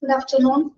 Good afternoon.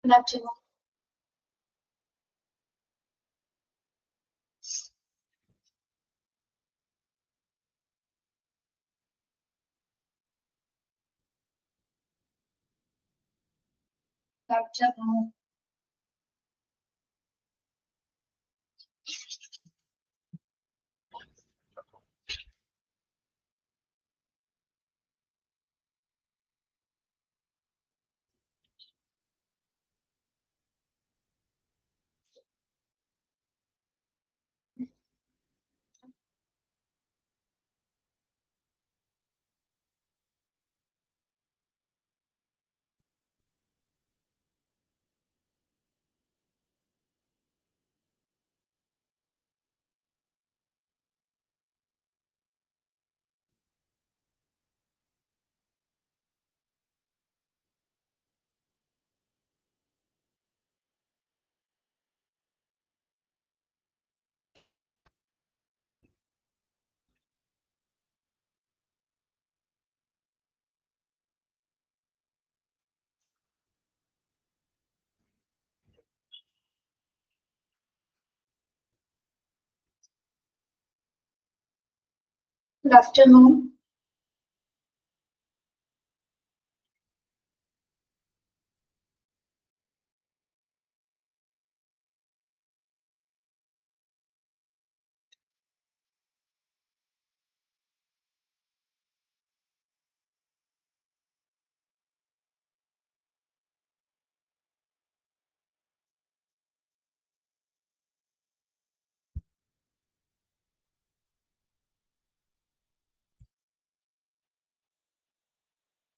Good afternoon. Good afternoon. Good afternoon.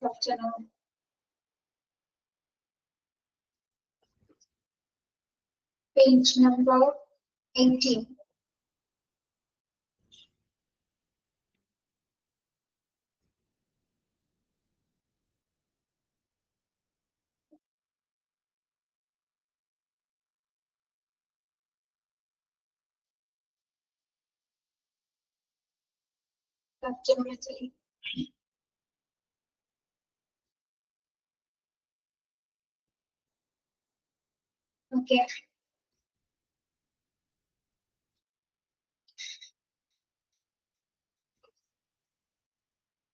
Good afternoon. Page number 18. Good afternoon, Italy. Okay.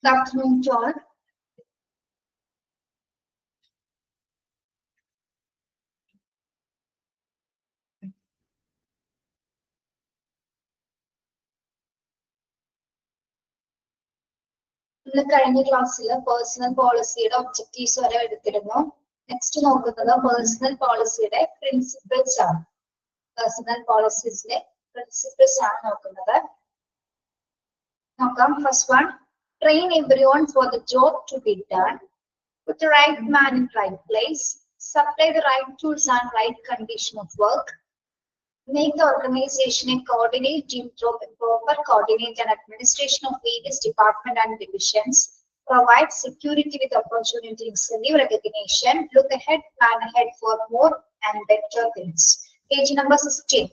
Good afternoon, John. ഇന്ന് കഴിഞ്ഞ ക്ലാസ്സിൽ personal പോളിസിയുടെ objectives വരെ എടുത്തിരുന്നു. Next നോക്കുന്നത് personal പോളിസിയുടെ പ്രിൻസിപ്പിൾസ് ആണ്. പേഴ്സണൽ പോളിസീസിലെ പ്രിൻസിപ്പിൾസ് ആണ് നോക്കുന്നത്. നോക്കാം. First one, train everyone for the job to be done, put the right man in right place, supply the right tools and right condition of work, make the organization a coordinate team through proper coordinate and administration of various departments and divisions, provide security with opportunities and new recognition, look ahead, plan ahead for more and better things. Page number 16.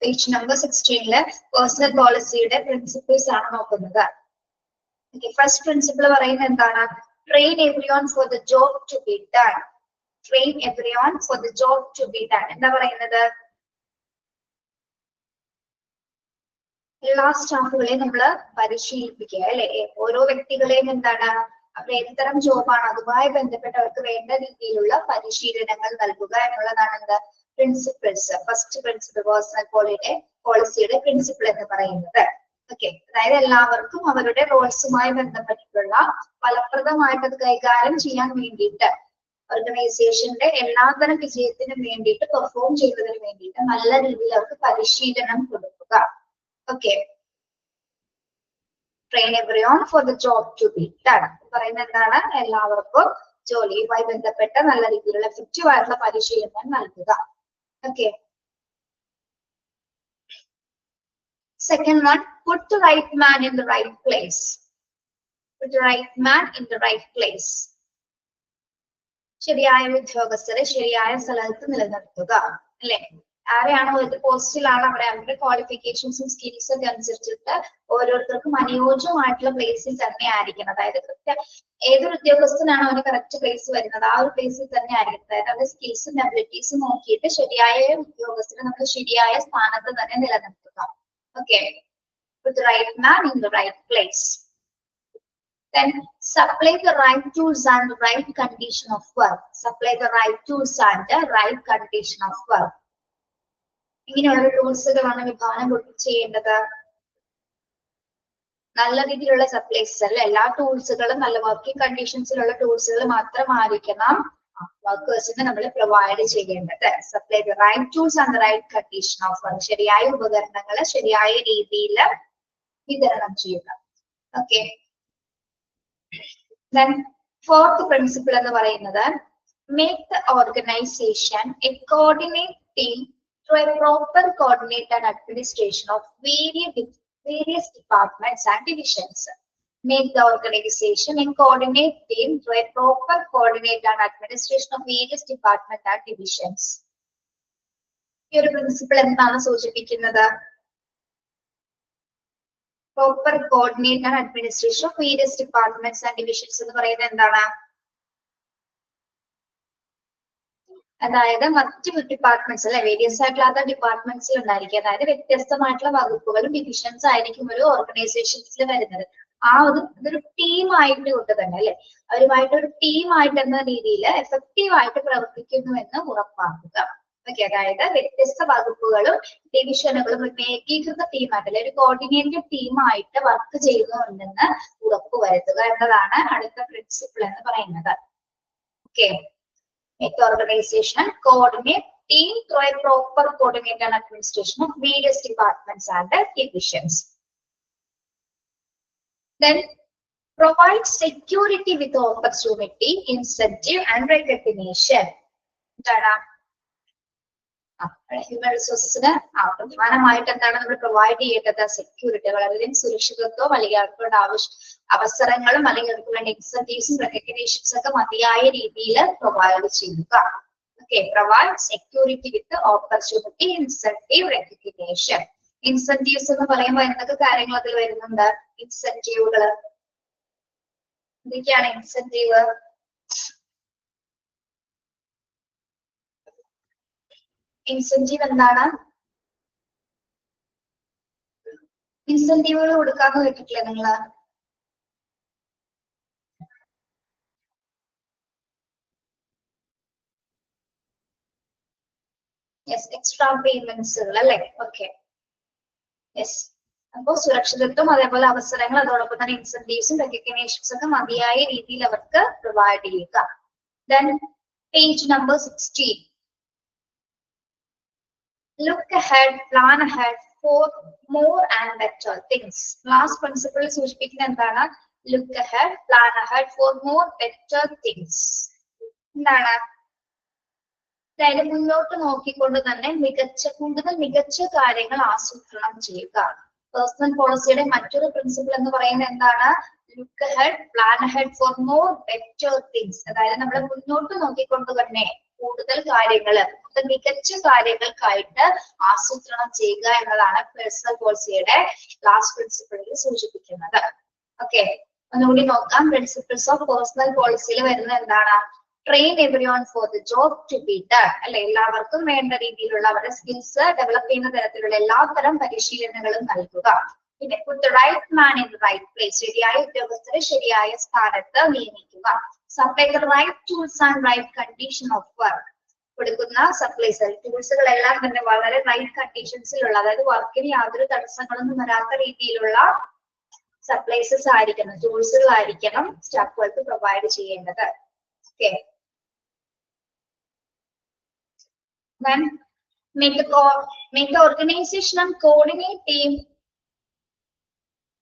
Page number 16 personal പോളിസിയുടെ principles ആണ് നോക്കുന്നത്. First principle പറയുന്നത് എന്താണ്? Train everyone for the job to be done. Train everyone for the job to be done. എന്താ പറയുന്നത്? എല്ലാ സ്റ്റാഫുകളെ നമ്മൾ പരിശീലിപ്പിക്കുക അല്ലെ. ഓരോ വ്യക്തികളെയും എന്താണ് അവർ ഏതുതരം ജോബാണ് അതുമായി ബന്ധപ്പെട്ടവർക്ക് വേണ്ട രീതിയിലുള്ള പരിശീലനങ്ങൾ നൽകുക എന്നുള്ളതാണ് എന്താ പ്രിൻസിപ്പിൾസ്. ഫസ്റ്റ് പ്രിൻസിപ്പിൾ പേഴ്സണൽ പോളിസിയുടെ പ്രിൻസിപ്പിൾ എന്ന് പറയുന്നത്. ഓക്കെ, അതായത് എല്ലാവർക്കും അവരുടെ റോൾസുമായി ബന്ധപ്പെട്ടിട്ടുള്ള ഫലപ്രദമായിട്ട് അത് കൈകാര്യം ചെയ്യാൻ വേണ്ടിയിട്ട് ഓർഗനൈസേഷന്റെ എല്ലാതരം വിജയത്തിനും വേണ്ടിയിട്ട് പെർഫോം ചെയ്യുന്നതിന് വേണ്ടിയിട്ട് നല്ല രീതിയിൽ അവർക്ക് പരിശീലനം കൊടുക്കുക. Okay, train everyone for the job to be done പറയുന്നത് എന്താണ്? എല്ലാവർക്കും ജോലിയുമായി ബന്ധപ്പെട്ട നല്ല രീതിയിലുള്ള എഫക്റ്റീവ് ആയിട്ടുള്ള പരിശീലനം നൽകുക. Okay, second one, put the right man in the right place. Put the right man in the right place. ശരിയായ ഉദ്യോഗസ്ഥരെ ശരിയായ സ്ഥലത്ത് നിലനിർത്തുക അല്ലെ. ആരെയാണോ ഒരു പോസ്റ്റിലാണ് അവിടെ അവരുടെ ക്വാളിഫിക്കേഷൻസും സ്കിൽസും ഒക്കെ അനുസരിച്ചിട്ട് ഓരോരുത്തർക്കും അനുയോജ്യമായിട്ടുള്ള പ്ലേസിൽ തന്നെ ആയിരിക്കണം. അതായത് ഏതൊരു ഉദ്യോഗസ്ഥനാണോ അവന് കറക്റ്റ് പ്ലേസ് വരുന്നത് ആ ഒരു പ്ലേസിൽ തന്നെ ആയിരിക്കും. അതായത് അവരുടെ സ്കിൽസും എബിലിറ്റീസും നോക്കിയിട്ട് ശരിയായ ഉദ്യോഗസ്ഥരെ നമ്മൾ ശരിയായ സ്ഥാനത്ത് തന്നെ നിലനിർത്തുക. Okay, put the right man in the right place. Then supply the right tools and the right condition of work. Supply the right tools and the right condition of work. ഇങ്ങനെയുള്ള ടൂൾസുകളാണ് വിഭാവനം ചെയ്യേണ്ടത്. നല്ല രീതിയിലുള്ള സപ്ലൈസ് അല്ല, എല്ലാ ടൂൾസുകളും നല്ല working കണ്ടീഷൻസിലുള്ള ടൂൾസുകൾ മാത്രമായിരിക്കണം വർക്കേഴ്സിന് നമ്മൾ provide ചെയ്യേണ്ടത്. Supply the right tools and the right condition of work. ശരിയായ ഉപകരണങ്ങൾ ശരിയായ രീതിയിൽ വിതരണം ചെയ്യുക. ഓക്കെ, then fourth principle എന്ന് പറയുന്നത് make the organization a coordinate team through a proper coordinate and administration of various departments and divisions. Make the organization a coordinate team through a proper coordinate and administration of various departments and divisions. ഈ ഒരു principle എന്താണ് സൂചിപ്പിക്കുന്നത്? Proper coordinate and administration of various departments and divisions എന്ന് പറയുന്നത് എന്താണ്? അതായത് മറ്റ് departments അല്ലെ, വേരിയസ് ആയിട്ടുള്ള ഡിപ്പാർട്ട്മെന്റ്സിൽ ഉണ്ടായിരിക്കും. അതായത് വ്യത്യസ്തമായിട്ടുള്ള വകുപ്പുകളും ഡിവിഷൻസ് ആയിരിക്കും ഒരു ഓർഗനൈസേഷൻസിൽ വരുന്നത്. ആ ഇതൊരു ടീമായിട്ട് കൊണ്ട് തന്നെ അല്ലെ, അവരുമായിട്ട് ഒരു ടീമായിട്ട് എന്ന രീതിയിൽ എഫക്റ്റീവ് ആയിട്ട് പ്രവർത്തിക്കുന്നു എന്ന് ഉറപ്പാക്കുക. ഓക്കെ, അതായത് വ്യത്യസ്ത വകുപ്പുകളും ഡിവിഷനുകളും ഏകീകൃത ടീമായിട്ട് അല്ലെ ഒരു കോർഡിനേറ്റഡ് ടീമായിട്ട് വർക്ക് ചെയ്യുന്നുണ്ടെന്ന് ഉറപ്പുവരുത്തുക എന്നതാണ് അടുത്ത പ്രിൻസിപ്പിൾ എന്ന് പറയുന്നത്. Okay, make the organization coordinate team through a proper coordinate and administration of various departments and divisions. Then provide security with opportunity, incentive and recognition. Human റിസോഴ്സിന് പ്രധാനമായിട്ട് എന്താണ് നമ്മൾ പ്രൊവൈഡ് ചെയ്യേണ്ടത്? സെക്യൂരിറ്റി, വളരെയധികം സുരക്ഷിതത്വം, അല്ലെങ്കിൽ അവർക്ക് വേണ്ട അവസരങ്ങളും അല്ലെങ്കിൽ അവർക്ക് വേണ്ട ഇൻസെന്റീവ്സും റെക്കഗ്നേഷൻസ് ഒക്കെ മതിയായ രീതിയിൽ പ്രൊവൈഡ് ചെയ്യുക. ഓക്കെ, പ്രൊവൈഡ് സെക്യൂരിറ്റി വിത്ത് ഓപ്പർച്യൂണിറ്റി, ഇൻസെന്റീവ്, റെക്കഗ്നേഷൻ. ഇൻസെന്റീവ്സ് എന്ന് പറയുമ്പോൾ എന്തൊക്കെ കാര്യങ്ങൾ അതിൽ വരുന്നുണ്ട്? ഇൻസെന്റീവുകൾ എന്തൊക്കെയാണ്? ഇൻസെന്റീവ് ഇൻസെന്റീവ് എന്താണ്? ഇൻസെന്റീവുകൾ കൊടുക്കാന്ന് കേട്ടിട്ടില്ലേ നിങ്ങള്? യെസ്, എക്സ്ട്രാ പേയ്മെന്റ്സുകൾ അല്ലെ. Okay, yes. അപ്പോ സുരക്ഷിതത്വം, അതേപോലെ അവസരങ്ങൾ, അതോടൊപ്പം തന്നെ ഇൻസെന്റീവ്സും റെക്കഗ്നേഷൻസ് ഒക്കെ മതിയായ രീതിയിൽ അവർക്ക് പ്രൊവൈഡ് ചെയ്യുക. Then page number 16. Look ahead, plan ahead for more and better things. Last principle സൂചിപ്പിക്കുന്ന എന്താണ്? Look ahead, plan ahead for more better things. എന്താണ്? അതായത് മുന്നോട്ട് നോക്കിക്കൊണ്ട് തന്നെ കൂടുതൽ മികച്ച കാര്യങ്ങൾ ആസൂത്രണം ചെയ്യുക. പേഴ്സണൽ പോളിസിയുടെ മറ്റൊരു പ്രിൻസിപ്പിൾ എന്ന് പറയുന്നത് എന്താണ്? Look ahead, plan ahead for more better things. അതായത് നമ്മൾ മുന്നോട്ട് നോക്കിക്കൊണ്ട് തന്നെ കൂടുതൽ കാര്യങ്ങൾ, മികച്ച കാര്യങ്ങൾക്കായിട്ട് ആസൂത്രണം ചെയ്യുക എന്നതാണ് പേഴ്സണൽ പോളിസിയുടെ ലാസ്റ്റ് പ്രിൻസിപ്പിളിൽ സൂചിപ്പിക്കുന്നത്. ഓക്കെ, ഒന്നുകൂടി നോക്കാം. പ്രിൻസിപ്പിൾസ് ഓഫ് പേഴ്സണൽ പോളിസിയിൽ വരുന്നത് എന്താണ്? Train everyone for the job to be done, അല്ലെ, എല്ലാവർക്കും വേണ്ട രീതിയിലുള്ള അവരുടെ സ്കിൽസ് ഡെവലപ്പ് ചെയ്യുന്ന തരത്തിലുള്ള എല്ലാത്തരം പരിശീലനങ്ങളും നൽകുക. പിന്നെ put the right man in the right place, ശരിയായ ഉദ്യോഗസ്ഥരെ ശരിയായ സ്ഥാനത്ത് നിയമിക്കുക. supply the right tools and right condition of work, കൊടുക്കുന്ന സപ്ലൈസ് ടൂൾസുകളെല്ലാം തന്നെ വളരെ റൈറ്റ് കണ്ടീഷൻസിലുള്ള, അതായത് വർക്കിന് യാതൊരു തടസ്സങ്ങളൊന്നും വരാത്ത രീതിയിലുള്ള സപ്ലൈസസ് ആയിരിക്കണം, ടൂൾസുകൾ ആയിരിക്കണം സ്റ്റാഫുകൾക്ക് പ്രൊവൈഡ് ചെയ്യേണ്ടത്. Okay, then make the organization and coordinate team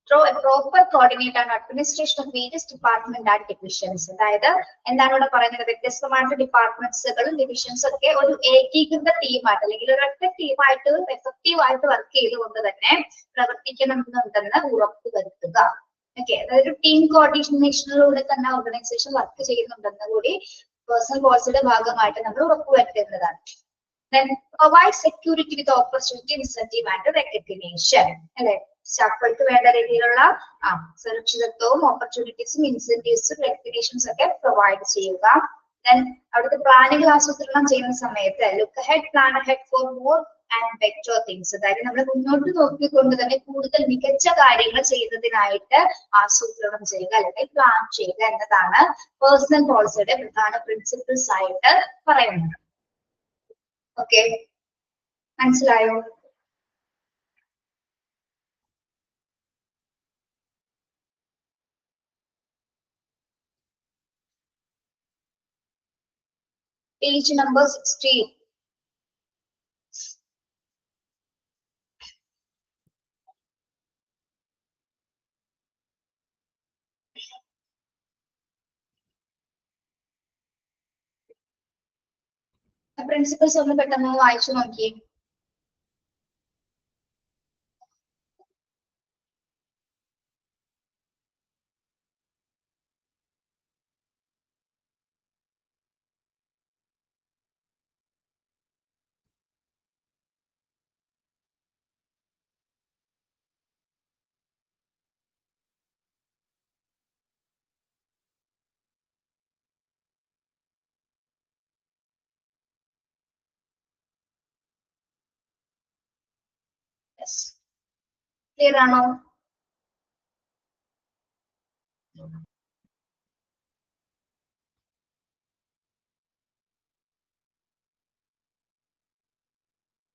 through a proper coordinate and administration of various department and divisions. അതായത് എന്താണ് ഇവിടെ പറയുന്നത്? വ്യത്യസ്തമായിട്ടുള്ള ഡിപ്പാർട്ട്മെന്റ്സുകളും ഡിവിഷൻസും ഒക്കെ ഒരു ഏകീകൃത ടീമായിട്ട് അല്ലെങ്കിൽ ഒരൊറ്റ ടീമായിട്ട് എഫക്റ്റീവ് ആയിട്ട് വർക്ക് ചെയ്തുകൊണ്ട് തന്നെ പ്രവർത്തിക്കണമെന്നുണ്ടെന്ന് ഉറപ്പുവരുത്തുക. ഓക്കെ, അതായത് ടീം കോർഡിനേഷനിലൂടെ തന്നെ ഓർഗനൈസേഷൻ വർക്ക് ചെയ്യുന്നുണ്ടെന്ന് കൂടി പേഴ്സണൽ പോളിസിയുടെ ഭാഗമായിട്ട് നമ്മൾ ഉറപ്പുവരുത്തേണ്ടതാണ്. Then provide security with opportunity, incentive and recognition, അല്ലെ, സ്റ്റാഫുകൾക്ക് വേണ്ട രീതിയിലുള്ള സുരക്ഷിതത്വവും ഓപ്പർച്യൂണിറ്റീസും ഇൻസെന്റീവ്സും റെക്കഗ്നീഷൻസ് ഒക്കെ പ്രൊവൈഡ് ചെയ്യുക. Then അവിടുത്തെ പ്ലാനുകൾ ആസൂത്രണം ചെയ്യുന്ന സമയത്ത് look ahead, plan ahead for more and better things, അതായത് നമ്മൾ മുന്നോട്ട് നോക്കിക്കൊണ്ട് തന്നെ കൂടുതൽ മികച്ച കാര്യങ്ങൾ ചെയ്യുന്നതിനായിട്ട് ആസൂത്രണം ചെയ്യുക അല്ലെങ്കിൽ പ്ലാൻ ചെയ്യുക എന്നതാണ് പേഴ്സണൽ പോളിസിയുടെ പ്രധാന പ്രിൻസിപ്പിൾസ് ആയിട്ട് പറയുന്നത്. ഓക്കെ, മനസ്സിലായോ? Page number 16. പ്രിൻസിപ്പൽസ് ഒന്ന് പെട്ടെന്ന് വായിച്ചു നോക്കിയേ. ക്ലിയർ ആണോ?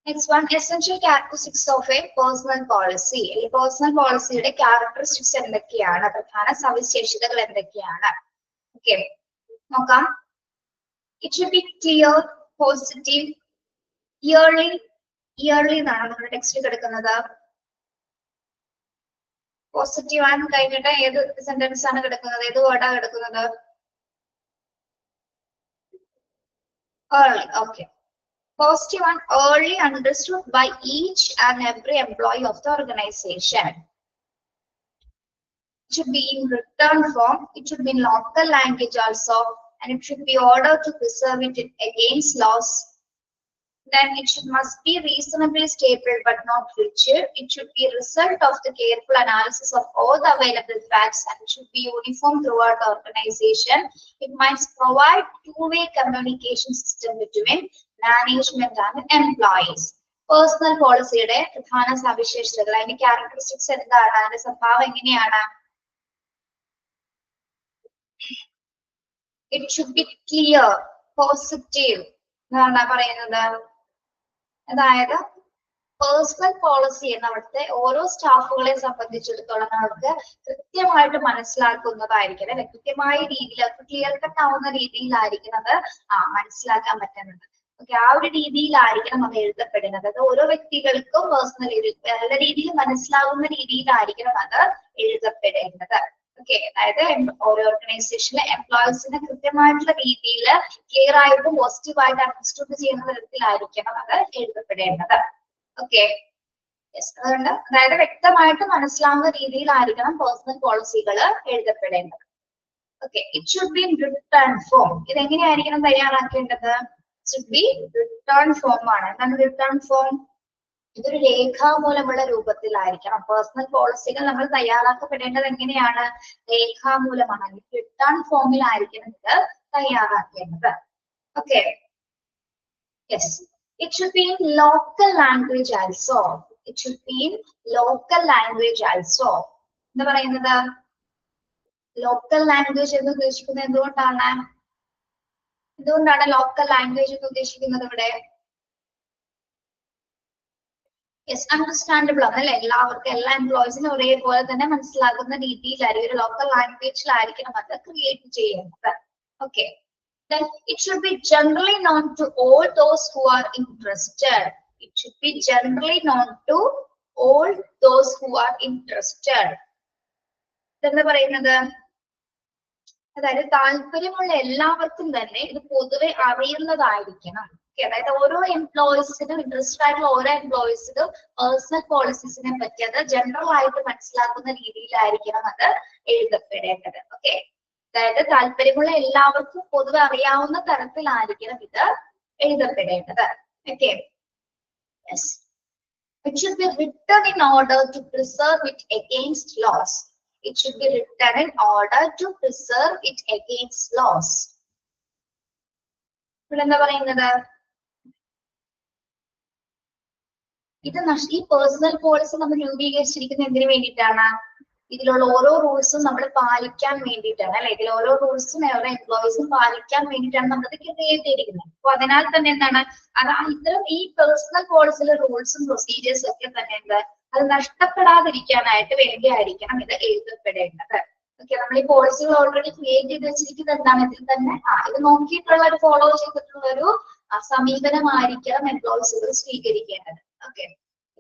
Next one, essential characteristics of a personal policy. ഈ പേഴ്സണൽ പോളിസിയുടെ ക്യാരക്ടറിസ്റ്റിക്സ് എന്തൊക്കെയാണ്, പ്രധാന സവിശേഷതകൾ എന്തൊക്കെയാണ്? ഓക്കെ, നോക്കാം. It should be clear, positive, yearly എന്നാണ് നമ്മുടെ ടെക്സ്റ്റിൽ കിടക്കുന്നത്. പോസിറ്റീവ് ആണ് കഴിഞ്ഞിട്ട് ഏത് സെന്റൻസ് ആണ് കിടക്കുന്നത്, ഏത് വേർഡാ കിടക്കുന്നത്? Okay, positive and early understood by each and every employee of the organization. It should be in written form, it should be in local language also, and it should be ordered to preserve it against loss. Then it must be reasonably stable but not rigid. It should be a result of the careful analysis of all the available facts, and it should be uniform throughout the organization. It must provide two-way communication system between management and employees. Personal പോളിസിയുടെ പ്രധാന സവിശേഷതകൾ, അതിന്റെ characteristics എന്താണ്, അതിന്റെ സ്വഭാവം എങ്ങനെയാണ്? It should be clear, positive എന്നാണ് പറയുന്നത്. അതായത് പേഴ്സണൽ പോളിസി എന്നവിടുത്തെ ഓരോ സ്റ്റാഫുകളെ സംബന്ധിച്ചിടത്തോളം നമുക്ക് കൃത്യമായിട്ട് മനസ്സിലാക്കുന്നതായിരിക്കണം, കൃത്യമായ രീതിയിൽ ക്ലിയർ കട്ട് ആവുന്ന രീതിയിലായിരിക്കുന്നത് മനസ്സിലാക്കാൻ പറ്റുന്നത്. ഓക്കെ, ആ ഒരു രീതിയിലായിരിക്കണം അത് എഴുതപ്പെടുന്നത്. അത് ഓരോ വ്യക്തികൾക്കും പേഴ്സണലി നല്ല രീതിയിൽ മനസ്സിലാവുന്ന രീതിയിലായിരിക്കണം അത് എഴുതപ്പെടേണ്ടത്. ഓക്കെ, അതായത് ഓരോ ഓർഗനൈസേഷനിലെ എംപ്ലോയീസിനെ കൃത്യമായിട്ടുള്ള രീതിയിൽ ക്ലിയർ ആയിട്ടും പോസിറ്റീവായിട്ട് അണ്ടർസ്റ്റാൻഡ് ചെയ്യുന്ന തരത്തിലായിരിക്കണം അത് എഴുതപ്പെടേണ്ടത്. ഓക്കെ, അതുകൊണ്ട് അതായത് വ്യക്തമായിട്ട് മനസ്സിലാവുന്ന രീതിയിലായിരിക്കണം പേഴ്സണൽ പോളിസികൾ എഴുതപ്പെടേണ്ടത്. Okay, it should be in written form. ഇതെങ്ങനെയായിരിക്കണം തയ്യാറാക്കേണ്ടത്? should be written form ആണ്. എന്താണ് written form? ഇതൊരു രേഖാമൂലമുള്ള രൂപത്തിലായിരിക്കണം. പേഴ്സണൽ പോളിസികൾ നമ്മൾ തയ്യാറാക്കപ്പെടേണ്ടത് എങ്ങനെയാണ്? രേഖാമൂലമാണ്. റിട്ടേൺ ഫോമിലായിരിക്കണം ഇത് തയ്യാറാക്കേണ്ടത്. Okay, yes. It should be in local language also. It should be in local language also. എന്താ പറയുന്നത്? ലോക്കൽ ലാംഗ്വേജ് എന്ന് ഉദ്ദേശിക്കുന്നത് എന്തുകൊണ്ടാണ്? എന്തുകൊണ്ടാണ് ലോക്കൽ ലാംഗ്വേജ് എന്ന് ഉദ്ദേശിക്കുന്നത് ഇവിടെ? യെസ്, അണ്ടർസ്റ്റാൻഡബിൾ ആണ് അല്ലെ? എല്ലാവർക്കും, എല്ലാ എംപ്ലോയീസിനും ഒരേപോലെ തന്നെ മനസ്സിലാകുന്ന രീതിയിലായിരിക്കും ഒരു ലോക്കൽ ലാംഗ്വേജിലായിരിക്കണം അത് ക്രിയേറ്റ് ചെയ്യുന്നത്. Okay, then it should be generally known to all those who are interested. It should be generally known to all those who are interested. എന്താ പറയുന്നത്? അതായത് താല്പര്യമുള്ള എല്ലാവർക്കും തന്നെ ഇത് പൊതുവെ അറിയുന്നതായിരിക്കണം. അതായത് ഓരോ എംപ്ലോയീസിനും, ഇൻട്രസ്റ്റഡ് ആയിട്ടുള്ള ഓരോ എംപ്ലോയീസിനും പേഴ്സണൽ പോളിസീസിനെ പറ്റി അത് ജനറൽ ആയിട്ട് മനസ്സിലാക്കുന്ന രീതിയിലായിരിക്കണം അത് എഴുതപ്പെടേണ്ടത്. ഓക്കെ, അതായത് താല്പര്യമുള്ള എല്ലാവർക്കും പൊതുവെ അറിയാവുന്ന തരത്തിലായിരിക്കണം ഇത് എഴുതപ്പെടേണ്ടത്. Okay, yes. It should be written in order to preserve it against loss. It should be written in order to preserve it against loss. ഇവിടെ എന്താ പറയുന്നത്? ഇത് ഈ പേഴ്സണൽ പോളിസി നമ്മൾ രൂപീകരിച്ചിരിക്കുന്നത് എന്തിനു വേണ്ടിയിട്ടാണ്? ഇതിലുള്ള ഓരോ റൂൾസും നമ്മൾ പാലിക്കാൻ വേണ്ടിയിട്ടാണ് അല്ലെ? ഇതിൽ ഓരോ റൂൾസും ഓരോ എംപ്ലോയീസും പാലിക്കാൻ വേണ്ടിയിട്ടാണ് നമ്മൾ ഇത് ക്രിയേറ്റ് ചെയ്തിരിക്കുന്നത്. അപ്പൊ അതിനാൽ തന്നെ എന്താണ് ഇത്തരം ഈ പേഴ്സണൽ പോളിസിയിലെ റൂൾസും പ്രൊസീജിയേഴ്സും ഒക്കെ തന്നെ എന്താ അത് നഷ്ടപ്പെടാതിരിക്കാനായിട്ട് വേണ്ടിയായിരിക്കണം ഇത് എഴുതപ്പെടേണ്ടത്. ഓക്കെ, നമ്മൾ ഈ പോളിസികൾ ഓൾറെഡി ക്രിയേറ്റ് ചെയ്ത് വെച്ചിരിക്കുന്നത് എന്താണ്? ഇതിൽ തന്നെ ഇത് നോക്കിയിട്ടുള്ള ഒരു ഫോളോ ചെയ്തിട്ടുള്ള ഒരു സമീപനമായിരിക്കണം എംപ്ലോയീസുകൾ സ്വീകരിക്കേണ്ടത്. ഓക്കെ,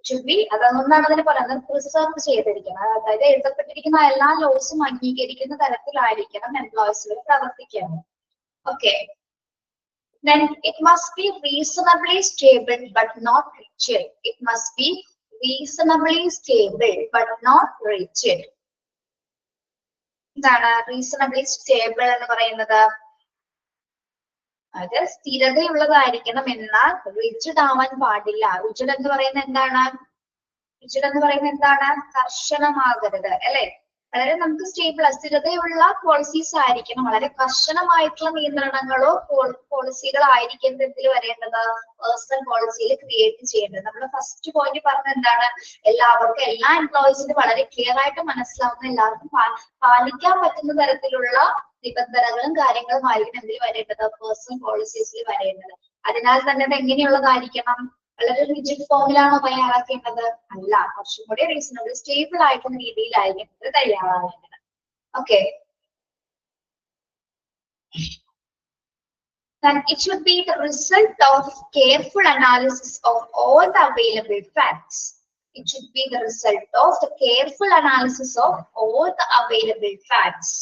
should be അതുകൊണ്ടാണ് അതിന് പറയുന്നത് പ്രിസർവ് ചെയ്തിരിക്കണം. അതായത് എഴുതപ്പെട്ടിരിക്കുന്ന എല്ലാ ലോസും അംഗീകരിക്കുന്ന തരത്തിലായിരിക്കണം എംപ്ലോയീസുകൾ പ്രവർത്തിക്കേണ്ടത്. Okay, then it must be reasonably stable but not rigid. It must be reasonably stable but not rigid. എന്താണ് റീസണബിളി സ്റ്റേബിൾ എന്ന് പറയുന്നത്? അത് സ്ഥിരതയുള്ളതായിരിക്കണം, എന്നാൽ റിജിഡ് ആവാൻ പാടില്ല. റിജിഡ് എന്ന് പറയുന്നത് എന്താണ്? റിജിഡ് എന്ന് പറയുന്നത് എന്താണ്? കർശനമാകരുത് അല്ലെ? വളരെ നമുക്ക് സ്റ്റേബിൾ സ്ഥിരതയുള്ള പോളിസീസ് ആയിരിക്കണം. വളരെ കർശനമായിട്ടുള്ള നിയന്ത്രണങ്ങളോ പോളിസികളോ ആയിരിക്കും ഇതിൽ വരേണ്ടത്, പേഴ്സണൽ പോളിസിയിൽ ക്രിയേറ്റ് ചെയ്യേണ്ടത്. നമ്മൾ ഫസ്റ്റ് പോയിന്റ് പറഞ്ഞത് എന്താണ്? എല്ലാവർക്കും, എല്ലാ എംപ്ലോയീസിനും വളരെ ക്ലിയർ ആയിട്ട് മനസ്സിലാവുന്ന, എല്ലാവർക്കും പാലിക്കാൻ പറ്റുന്ന തരത്തിലുള്ള നിബന്ധനകളും കാര്യങ്ങളും ആയിരിക്കും എന്തിൽ വരേണ്ടത്? പേഴ്സണൽ പോളിസീസിൽ വരേണ്ടത്. അതിനാൽ തന്നെ അത് എങ്ങനെയുള്ളതായിരിക്കണം? വളരെ റിജിഡ് ഫോമിലാണോ തയ്യാറാക്കേണ്ടത്? അല്ല, കുറച്ചും കൂടി റീസണബിൾ സ്റ്റേബിൾ ആയിട്ടുള്ള രീതിയിലായിരിക്കും ഇത് തയ്യാറാക്കേണ്ടത്. Okay, then it should be the result of careful analysis of all the available facts. It should be the result of the careful analysis of all the available facts.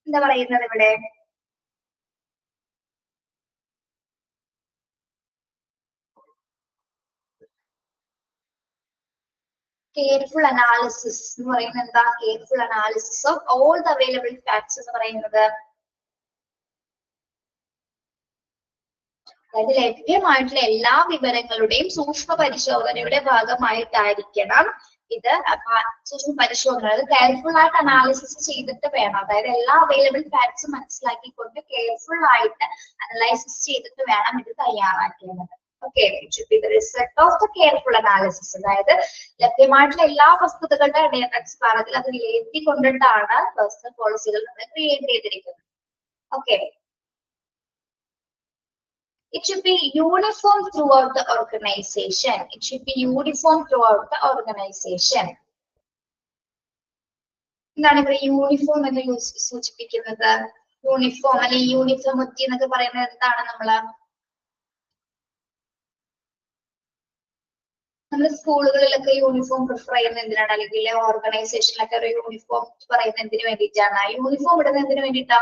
എന്താ പറയുന്നത് ഇവിടെ? careful analysis എന്ന് പറയുന്നത് എന്താ? careful analysis of all the available facts എന്ന് പറയുന്നത് അതായത് ലഭ്യമായിട്ടുള്ള എല്ലാ വിവരങ്ങളുടെയും സൂക്ഷ്മ പരിശോധനയുടെ ഭാഗമായിട്ടായിരിക്കണം ഇത്. സൂക്ഷ്മ പരിശോധന കെയർഫുൾ ആയിട്ട് അനാലിസിസ് ചെയ്തിട്ട് വേണം. അതായത് എല്ലാ അവൈലബിൾ ഫാക്ട്സും മനസ്സിലാക്കിക്കൊണ്ട് കെയർഫുൾ ആയിട്ട് അനലൈസിസ് ചെയ്തിട്ട് വേണം ഇത് തയ്യാറാക്കേണ്ടത്. Okay, it should be the result of the careful analysis. അതായത് ലഭ്യമായിട്ടുള്ള എല്ലാ വസ്തുതകളുടെ അടിസ്ഥാനത്തിൽ അത് വിലയിരുത്തി കൊണ്ടിട്ടാണ് പേഴ്സണൽ പോളിസികൾ നമ്മൾ ക്രിയേറ്റ് ചെയ്തിരിക്കുന്നത്. Okay, it should be uniform throughout the organization. It should be uniform throughout the organization. എന്താണ് ഇവിടെ യൂണിഫോം എന്ന് സൂചിപ്പിക്കുന്നത്? യൂണിഫോം അല്ലെങ്കിൽ യൂണിഫോമിറ്റി എന്നൊക്കെ പറയുന്നത് എന്താണ്? നമ്മൾ സ്കൂളുകളിലൊക്കെ യൂണിഫോം പ്രിഫർ ചെയ്യുന്നത് എന്തിനാണ്? അല്ലെങ്കിൽ ഓർഗനൈസേഷനിലൊക്കെ ഒരു യൂണിഫോം പറയുന്നത് എന്തിനു വേണ്ടിയിട്ടാണ്? യൂണിഫോം ഇടുന്നത് എന്തിനു വേണ്ടിയിട്ടാ?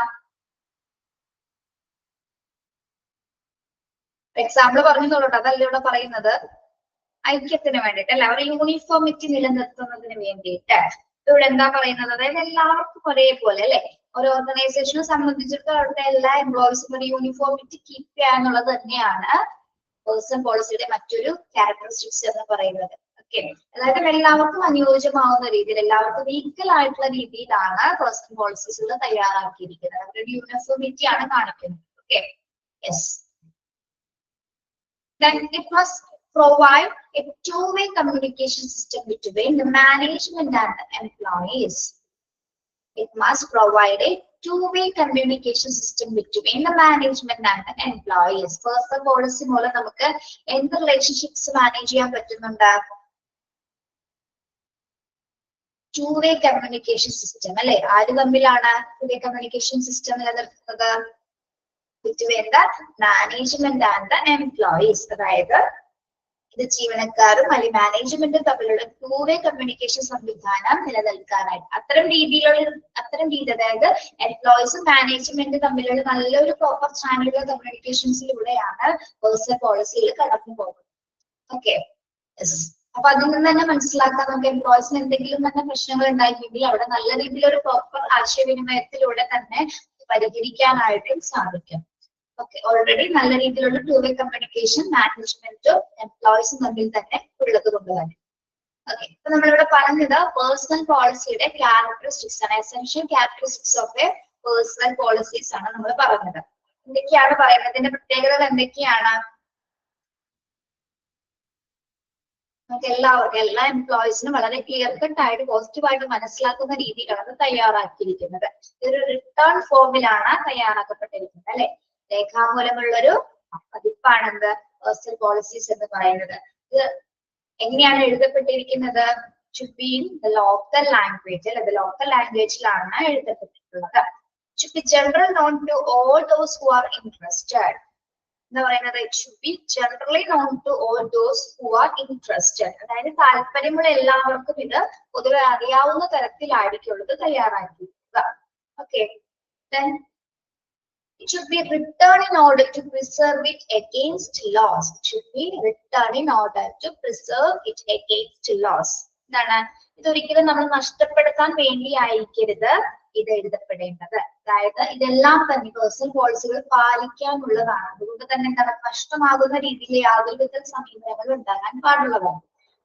എക്സാമ്പിൾ പറഞ്ഞോളൂ, അതല്ല ഇവിടെ പറയുന്നത്. ഐക്യത്തിന് വേണ്ടിയിട്ട് അല്ല, ഒരു യൂണിഫോമിറ്റി നിലനിർത്തുന്നതിന് വേണ്ടിയിട്ട് ഇവിടെ എന്താ പറയുന്നത്? അതായത് എല്ലാവർക്കും ഒരേപോലെ അല്ലെ, ഒരു ഓർഗനൈസേഷനെ സംബന്ധിച്ചിടത്തോളം അവിടുത്തെ എല്ലാ എംപ്ലോയീസും ഒരു യൂണിഫോമിറ്റി കീപ്പ് ചെയ്യുക എന്നുള്ളത് തന്നെയാണ് പേഴ്സണൽ പോളിസിയുടെ മറ്റൊരു ക്യാരക്ടറിസ്റ്റിക്സ് എന്ന് പറയുന്നത്. ഓക്കെ, അതായത് എല്ലാവർക്കും അനുയോജ്യമാവുന്ന രീതിയിൽ, എല്ലാവർക്കും ഈക്വൽ ആയിട്ടുള്ള രീതിയിലാണ് പേഴ്സണൽ പോളിസീസുകൾ തയ്യാറാക്കിയിരിക്കുന്നത്. അവരുടെ യൂണിഫോമിറ്റി ആണ് കാണിക്കുന്നത്. Okay, yes. Then it must provide a two-way communication system between the management and the employees. It must provide a two-way communication system between the management and the employees. Personal policy മൂലം നമുക്ക് എന്ത് relationships manage ചെയ്യാൻ പറ്റുന്നുണ്ട്? two-way communication system അല്ലെ? ആര് തമ്മിലാണ് two-way communication system നിലനിർത്തുന്നത്? Between the management and the employees. അതായത് ഇത് ജീവനക്കാരും അല്ലെങ്കിൽ മാനേജ്മെന്റും തമ്മിലുള്ള two-way കമ്മ്യൂണിക്കേഷൻ സംവിധാനം നിലനിൽക്കാനായിട്ട് അത്തരം രീതി അതായത് എംപ്ലോയീസും മാനേജ്മെന്റും തമ്മിലുള്ള നല്ലൊരു പ്രോപ്പർ ചാനലുകൾ കമ്മ്യൂണിക്കേഷൻസിലൂടെയാണ് പേഴ്സണൽ പോളിസിയിൽ കടന്നു പോകുന്നത്. ഓക്കെ, അപ്പൊ അതിൽ നിന്ന് തന്നെ മനസ്സിലാക്കാൻ നമുക്ക് എംപ്ലോയീസിന് എന്തെങ്കിലും തന്നെ പ്രശ്നങ്ങൾ ഉണ്ടായിട്ടുണ്ടെങ്കിൽ അവിടെ നല്ല രീതിയിലൊരു പ്രോപ്പർ ആശയവിനിമയത്തിലൂടെ തന്നെ പരിഹരിക്കാനായിട്ടും സാധിക്കും. ഓക്കെ, ഓൾറെഡി നല്ല രീതിയിലുള്ള two-way കമ്മ്യൂണിക്കേഷൻ മാനേജ്മെന്റും എംപ്ലോയീസും തമ്മിൽ തന്നെ ഉള്ളത് കൊണ്ട് തന്നെ. ഓക്കെ, അപ്പൊ നമ്മളിവിടെ പറഞ്ഞത് പേഴ്സണൽ പോളിസിയുടെ ക്യാരക്ടറിസ്റ്റിക്സ് ആണ്. Essential characteristics of A personal policies ആണ് നമ്മൾ പറഞ്ഞത്. എന്തൊക്കെയാണ് പറയുന്നത്? ഇതിന്റെ പ്രത്യേകതകൾ എന്തൊക്കെയാണ്? നമുക്ക് എല്ലാവർക്കും, എല്ലാ എംപ്ലോയീസിനും വളരെ ക്ലിയർ കട്ട് ആയിട്ട് പോസിറ്റീവായിട്ട് മനസ്സിലാക്കുന്ന രീതിയിലാണ് തയ്യാറാക്കിയിരിക്കുന്നത്. ഇതൊരു റിട്ടേൺ ഫോമിലാണ് തയ്യാറാക്കപ്പെട്ടിരിക്കുന്നത് അല്ലെ? രേഖാമൂലമുള്ളൊരു പതിപ്പാണെന്ത് പേഴ്സണൽ പോളിസീസ് എന്ന് പറയുന്നത്. ഇത് എങ്ങനെയാണ് എഴുതപ്പെട്ടിരിക്കുന്നത്? should be in the local language അല്ലെ? Local ലാംഗ്വേജിലാണ് എഴുതപ്പെട്ടിട്ടുള്ളത്. should be general known to all those who are interested. എന്താ പറയുന്നത്? it should be generally known to all those who are interested. അതായത് താല്പര്യമുള്ള എല്ലാവർക്കും ഇത് പൊതുവെ അറിയാവുന്ന തരത്തിലായിരിക്കുള്ളത് തയ്യാറാക്കിയിരിക്കുക. Okay, then it should be written in order to preserve it against loss. It should be written in order to preserve it against loss. എന്താണ്? ഇതൊരിക്കലും നമ്മൾ നഷ്ടപ്പെടുത്താൻ വേണ്ടി ആയിരിക്കരുത് ഇത് എഴുതപ്പെടേണ്ടത്. അതായത് ഇതെല്ലാം തന്നെ പേഴ്സണൽ പോളിസികൾ പാലിക്കാനുള്ളതാണ്. അതുകൊണ്ട് തന്നെ എന്താണ്? നഷ്ടമാകുന്ന രീതിയിൽ യാതൊരു വിധ സമീപനങ്ങൾ ഉണ്ടാകാൻ പാടുള്ളതാണ്.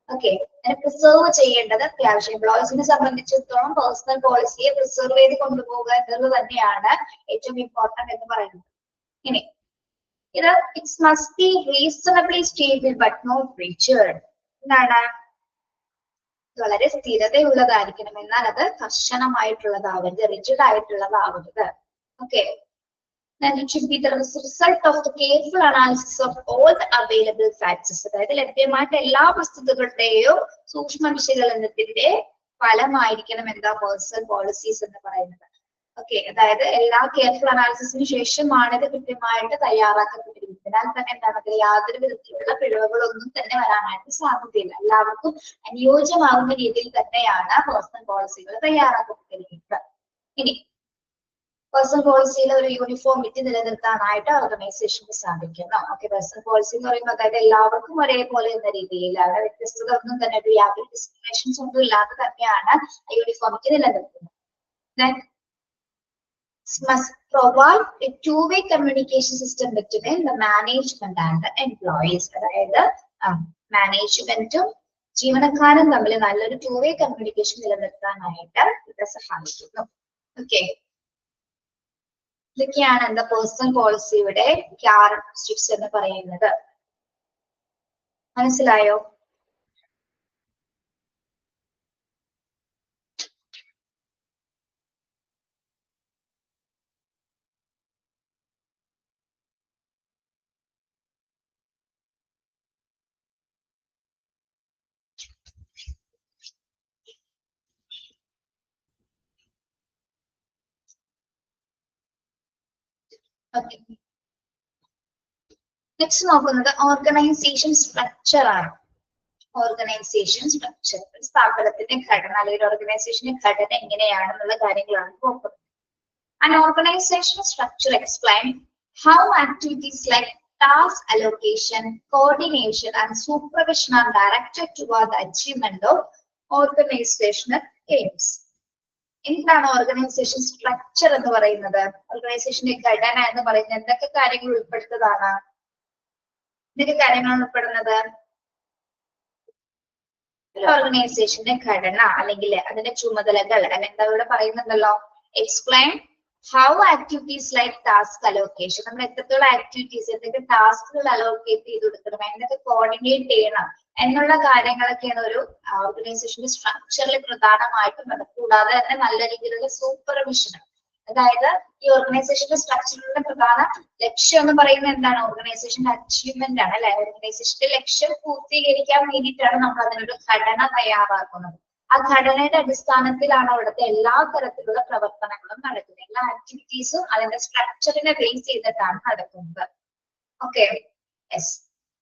ഓക്കെ, അതിനെ പ്രിസർവ് ചെയ്യേണ്ടത് അത്യാവശ്യം. എംപ്ലോയീസിനെ സംബന്ധിച്ചിടത്തോളം പേഴ്സണൽ പോളിസിയെ പ്രിസർവ് ചെയ്ത് കൊണ്ടുപോകുക എന്നുള്ളത് തന്നെയാണ് ഏറ്റവും ഇമ്പോർട്ടന്റ് എന്ന് പറയുന്നത്. ഇനി ഇത് it's must be reasonably stable but not rigid. എന്താണ്? വളരെ സ്ഥിരതയുള്ളതായിരിക്കണം, എന്നാൽ അത് കർശനമായിട്ടുള്ളതാവരുത്, റിജിഡ് ആയിട്ടുള്ളതാവരുത്. Okay, then it should be the result of the careful analysis of all the available facts. അതായത് ലഭ്യമായിട്ട് എല്ലാ വസ്തുതകളുടെയും സൂക്ഷ്മ വിശകലനത്തിന്റെ ഫലമായിരിക്കണം എന്താ പേഴ്സണൽ പോളിസീസ് എന്ന് പറയുന്നത്. ഓക്കെ, അതായത് എല്ലാ കെയർഫുൾ അനാലിസിസിന് ശേഷമാണ് ഇത് കൃത്യമായിട്ട് തയ്യാറാക്കപ്പെട്ടിരിക്കുന്നത്. അതിനാൽ തന്നെ എന്താണ്? അതിൽ യാതൊരു വിധത്തിലുള്ള പിഴവുകളൊന്നും തന്നെ വരാനായിട്ട് സാധ്യതയില്ല. എല്ലാവർക്കും അനുയോജ്യമാകുന്ന രീതിയിൽ തന്നെയാണ് പേഴ്സണൽ പോളിസികൾ തയ്യാറാക്കപ്പെട്ടിരിക്കുന്നത്. ഇനി പേഴ്സണൽ പോളിസിയിൽ ഒരു യൂണിഫോമിറ്റി നിലനിർത്താനായിട്ട് ഓർഗനൈസേഷന് സാധിക്കണം. ഓക്കെ, പേഴ്സണൽ പോളിസി എന്ന് പറയുമ്പോൾ അതായത് എല്ലാവർക്കും ഒരേപോലെ എന്ന രീതിയിൽ അവിടെ വ്യത്യസ്തത ഒന്നും തന്നെ യാതൊരു ഡിസ്ക്രിമിനേഷൻസ് ഒന്നും ഇല്ലാതെ തന്നെയാണ് യൂണിഫോമിറ്റി നിലനിർത്തുന്നത്. Then must provide a two-way communication system between the management and the employees. അതായത് മാനേജ്മെന്റും ജീവനക്കാരും തമ്മിൽ നല്ലൊരു two-way കമ്മ്യൂണിക്കേഷൻ നിലനിർത്താനായിട്ട് ഇത് സഹായിക്കുന്നു. ഓക്കെ, ഇതൊക്കെയാണ് എന്താ പേഴ്സണൽ പോളിസിയുടെ ക്യാരക്ടറിസ്റ്റിക്സ് എന്ന് പറയുന്നത്. മനസ്സിലായോ? ഓക്കെ, നെക്സ്റ്റ് നോക്കുന്നത് ഓർഗനൈസേഷൻ സ്ട്രക്ചർ ആണ്. ഓർഗനൈസേഷൻ സ്ട്രക്ചർ സ്ഥാപനത്തിന്റെ ഘടന അല്ലെങ്കിൽ ഓർഗനൈസേഷന്റെ ഘടന എങ്ങനെയാണെന്നുള്ള കാര്യങ്ങളാണ് നോക്കുന്നത്. An organizational structure explain how activities like task allocation, coordination, and supervision are directed toward the achievement of organizational aims. എന്താണ് ഓർഗനൈസേഷൻ സ്ട്രക്ചർ എന്ന് പറയുന്നത്? ഓർഗനൈസേഷന്റെ ഘടന എന്ന് പറയുന്നത് എന്തൊക്കെ കാര്യങ്ങൾ ഉൾപ്പെടുത്തതാണ്? എന്തൊക്കെ കാര്യങ്ങളാണ് ഉൾപ്പെടുന്നത്? ഒരു ഓർഗനൈസേഷന്റെ ഘടന അല്ലെങ്കിൽ അതിന്റെ ചുമതലകൾ അല്ലെങ്കിൽ ഇവിടെ പറയുന്നുണ്ടല്ലോ, explain how activities like task allocation, നമ്മൾ എത്രത്തോളം ആക്ടിവിറ്റീസ് എന്തൊക്കെ ടാസ്കുകൾ അലോക്കേറ്റ് ചെയ്ത് കൊടുക്കണം, എന്തൊക്കെ കോർഡിനേറ്റ് ചെയ്യണം എന്നുള്ള കാര്യങ്ങളൊക്കെയാണ് ഒരു ഓർഗനൈസേഷന്റെ സ്ട്രക്ചറിൽ പ്രധാനമായിട്ടും. അത് കൂടാതെ തന്നെ നല്ല രീതിയിലുള്ള സൂപ്പർവിഷൻ, അതായത് ഈ ഓർഗനൈസേഷന്റെ സ്ട്രക്ചറിന്റെ പ്രധാന ലക്ഷ്യം എന്ന് പറയുന്നത് എന്താണ്? ഓർഗനൈസേഷന്റെ അച്ചീവ്മെന്റ് ആണ് അല്ലെ. ഓർഗനൈസേഷന്റെ ലക്ഷ്യം പൂർത്തീകരിക്കാൻ വേണ്ടിയിട്ടാണ് നമ്മൾ അതിനൊരു ഘടന തയ്യാറാക്കുന്നത്. ആ ഘടനയുടെ അടിസ്ഥാനത്തിലാണ് അവിടുത്തെ എല്ലാ തരത്തിലുള്ള പ്രവർത്തനങ്ങളും നടക്കുന്നത്. എല്ലാ ആക്ടിവിറ്റീസും അതിന്റെ സ്ട്രക്ചറിനെ ബേസ് ചെയ്തിട്ടാണ് നടക്കുന്നത്. Okay, yes.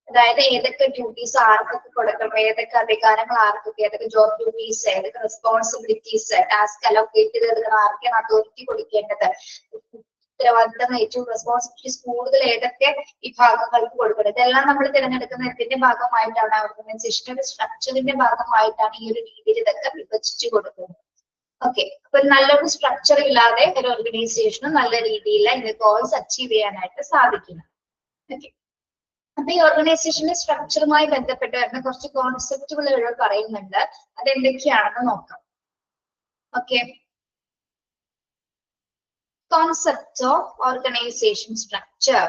അതായത് ഏതൊക്കെ ഡ്യൂട്ടീസ് ആർക്കൊക്കെ കൊടുക്കണം, ഏതൊക്കെ അധികാരങ്ങൾ ആർക്കൊക്കെ, ഏതൊക്കെ ജോബ് ഡ്യൂട്ടീസ്, ഏതൊക്കെ റെസ്പോൺസിബിലിറ്റീസ്, ടാസ്ക് അലോക്കേറ്റ് ചെയ്ത് ആർക്കാണ് അതോറിറ്റി കൊടുക്കേണ്ടത്, ഉത്തരവാദിത്തം ഏറ്റവും റെസ്പോൺസിബിലിറ്റീസ് കൂടുതൽ ഏതൊക്കെ വിഭാഗങ്ങൾക്ക് കൊടുക്കുന്നത്, ഇതെല്ലാം നമ്മൾ തിരഞ്ഞെടുക്കുന്ന ഇതിന്റെ ഭാഗമായിട്ടാണ് ഓർഗനൈസേഷന്റെ സ്ട്രക്ചറിന്റെ ഭാഗമായിട്ടാണ് ഈ ഒരു രീതിയിൽ ഇതൊക്കെ വിഭജിച്ചു കൊടുക്കുന്നത്. ഓക്കെ, അപ്പൊ നല്ലൊരു സ്ട്രക്ചർ ഇല്ലാതെ ഒരു ഓർഗനൈസേഷന് നല്ല രീതിയിൽ ഇതിന്റെ ഗോൾസ് അച്ചീവ് ചെയ്യാനായിട്ട് സാധിക്കില്ല. ഓക്കെ, അപ്പൊ ഈ ഓർഗനൈസേഷന്റെ സ്ട്രക്ചറുമായി ബന്ധപ്പെട്ട് വരുന്ന കുറച്ച് കോൺസെപ്റ്റുകൾ ഇവിടെ പറയുന്നുണ്ട്. അതെന്തൊക്കെയാണെന്ന് നോക്കാം. Okay, concepts of organisation structure.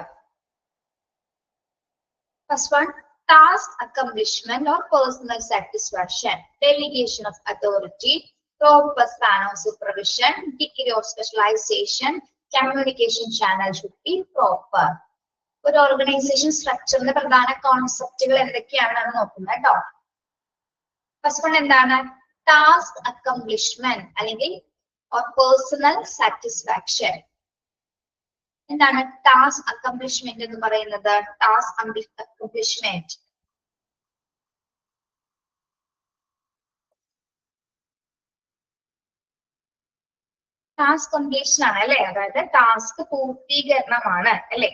First one, task accomplishment or personal satisfaction, delegation of authority, proper span of supervision, degree of specialization, communication channel should be proper. ഒരു ഓർഗനൈസേഷൻ സ്ട്രക്ചറിന്റെ പ്രധാന കോൺസെപ്റ്റുകൾ എന്തൊക്കെയാണെന്ന് നോക്കുന്നത് കേട്ടോ. ഫസ്റ്റ് വൺ എന്താണ്? ടാസ്ക് അക്കംപ്ലിഷ്മെന്റ് അല്ലെങ്കിൽ personal satisfaction. എന്താണ് task accomplishment എന്ന് പറയുന്നത്? ടാസ്ക് അക്കംപ്ലിഷ്മെന്റ് ടാസ്ക് കംപ്ലീഷൻ ആണ് അല്ലെ. അതായത് ടാസ്ക് പൂർത്തീകരണമാണ് അല്ലെ.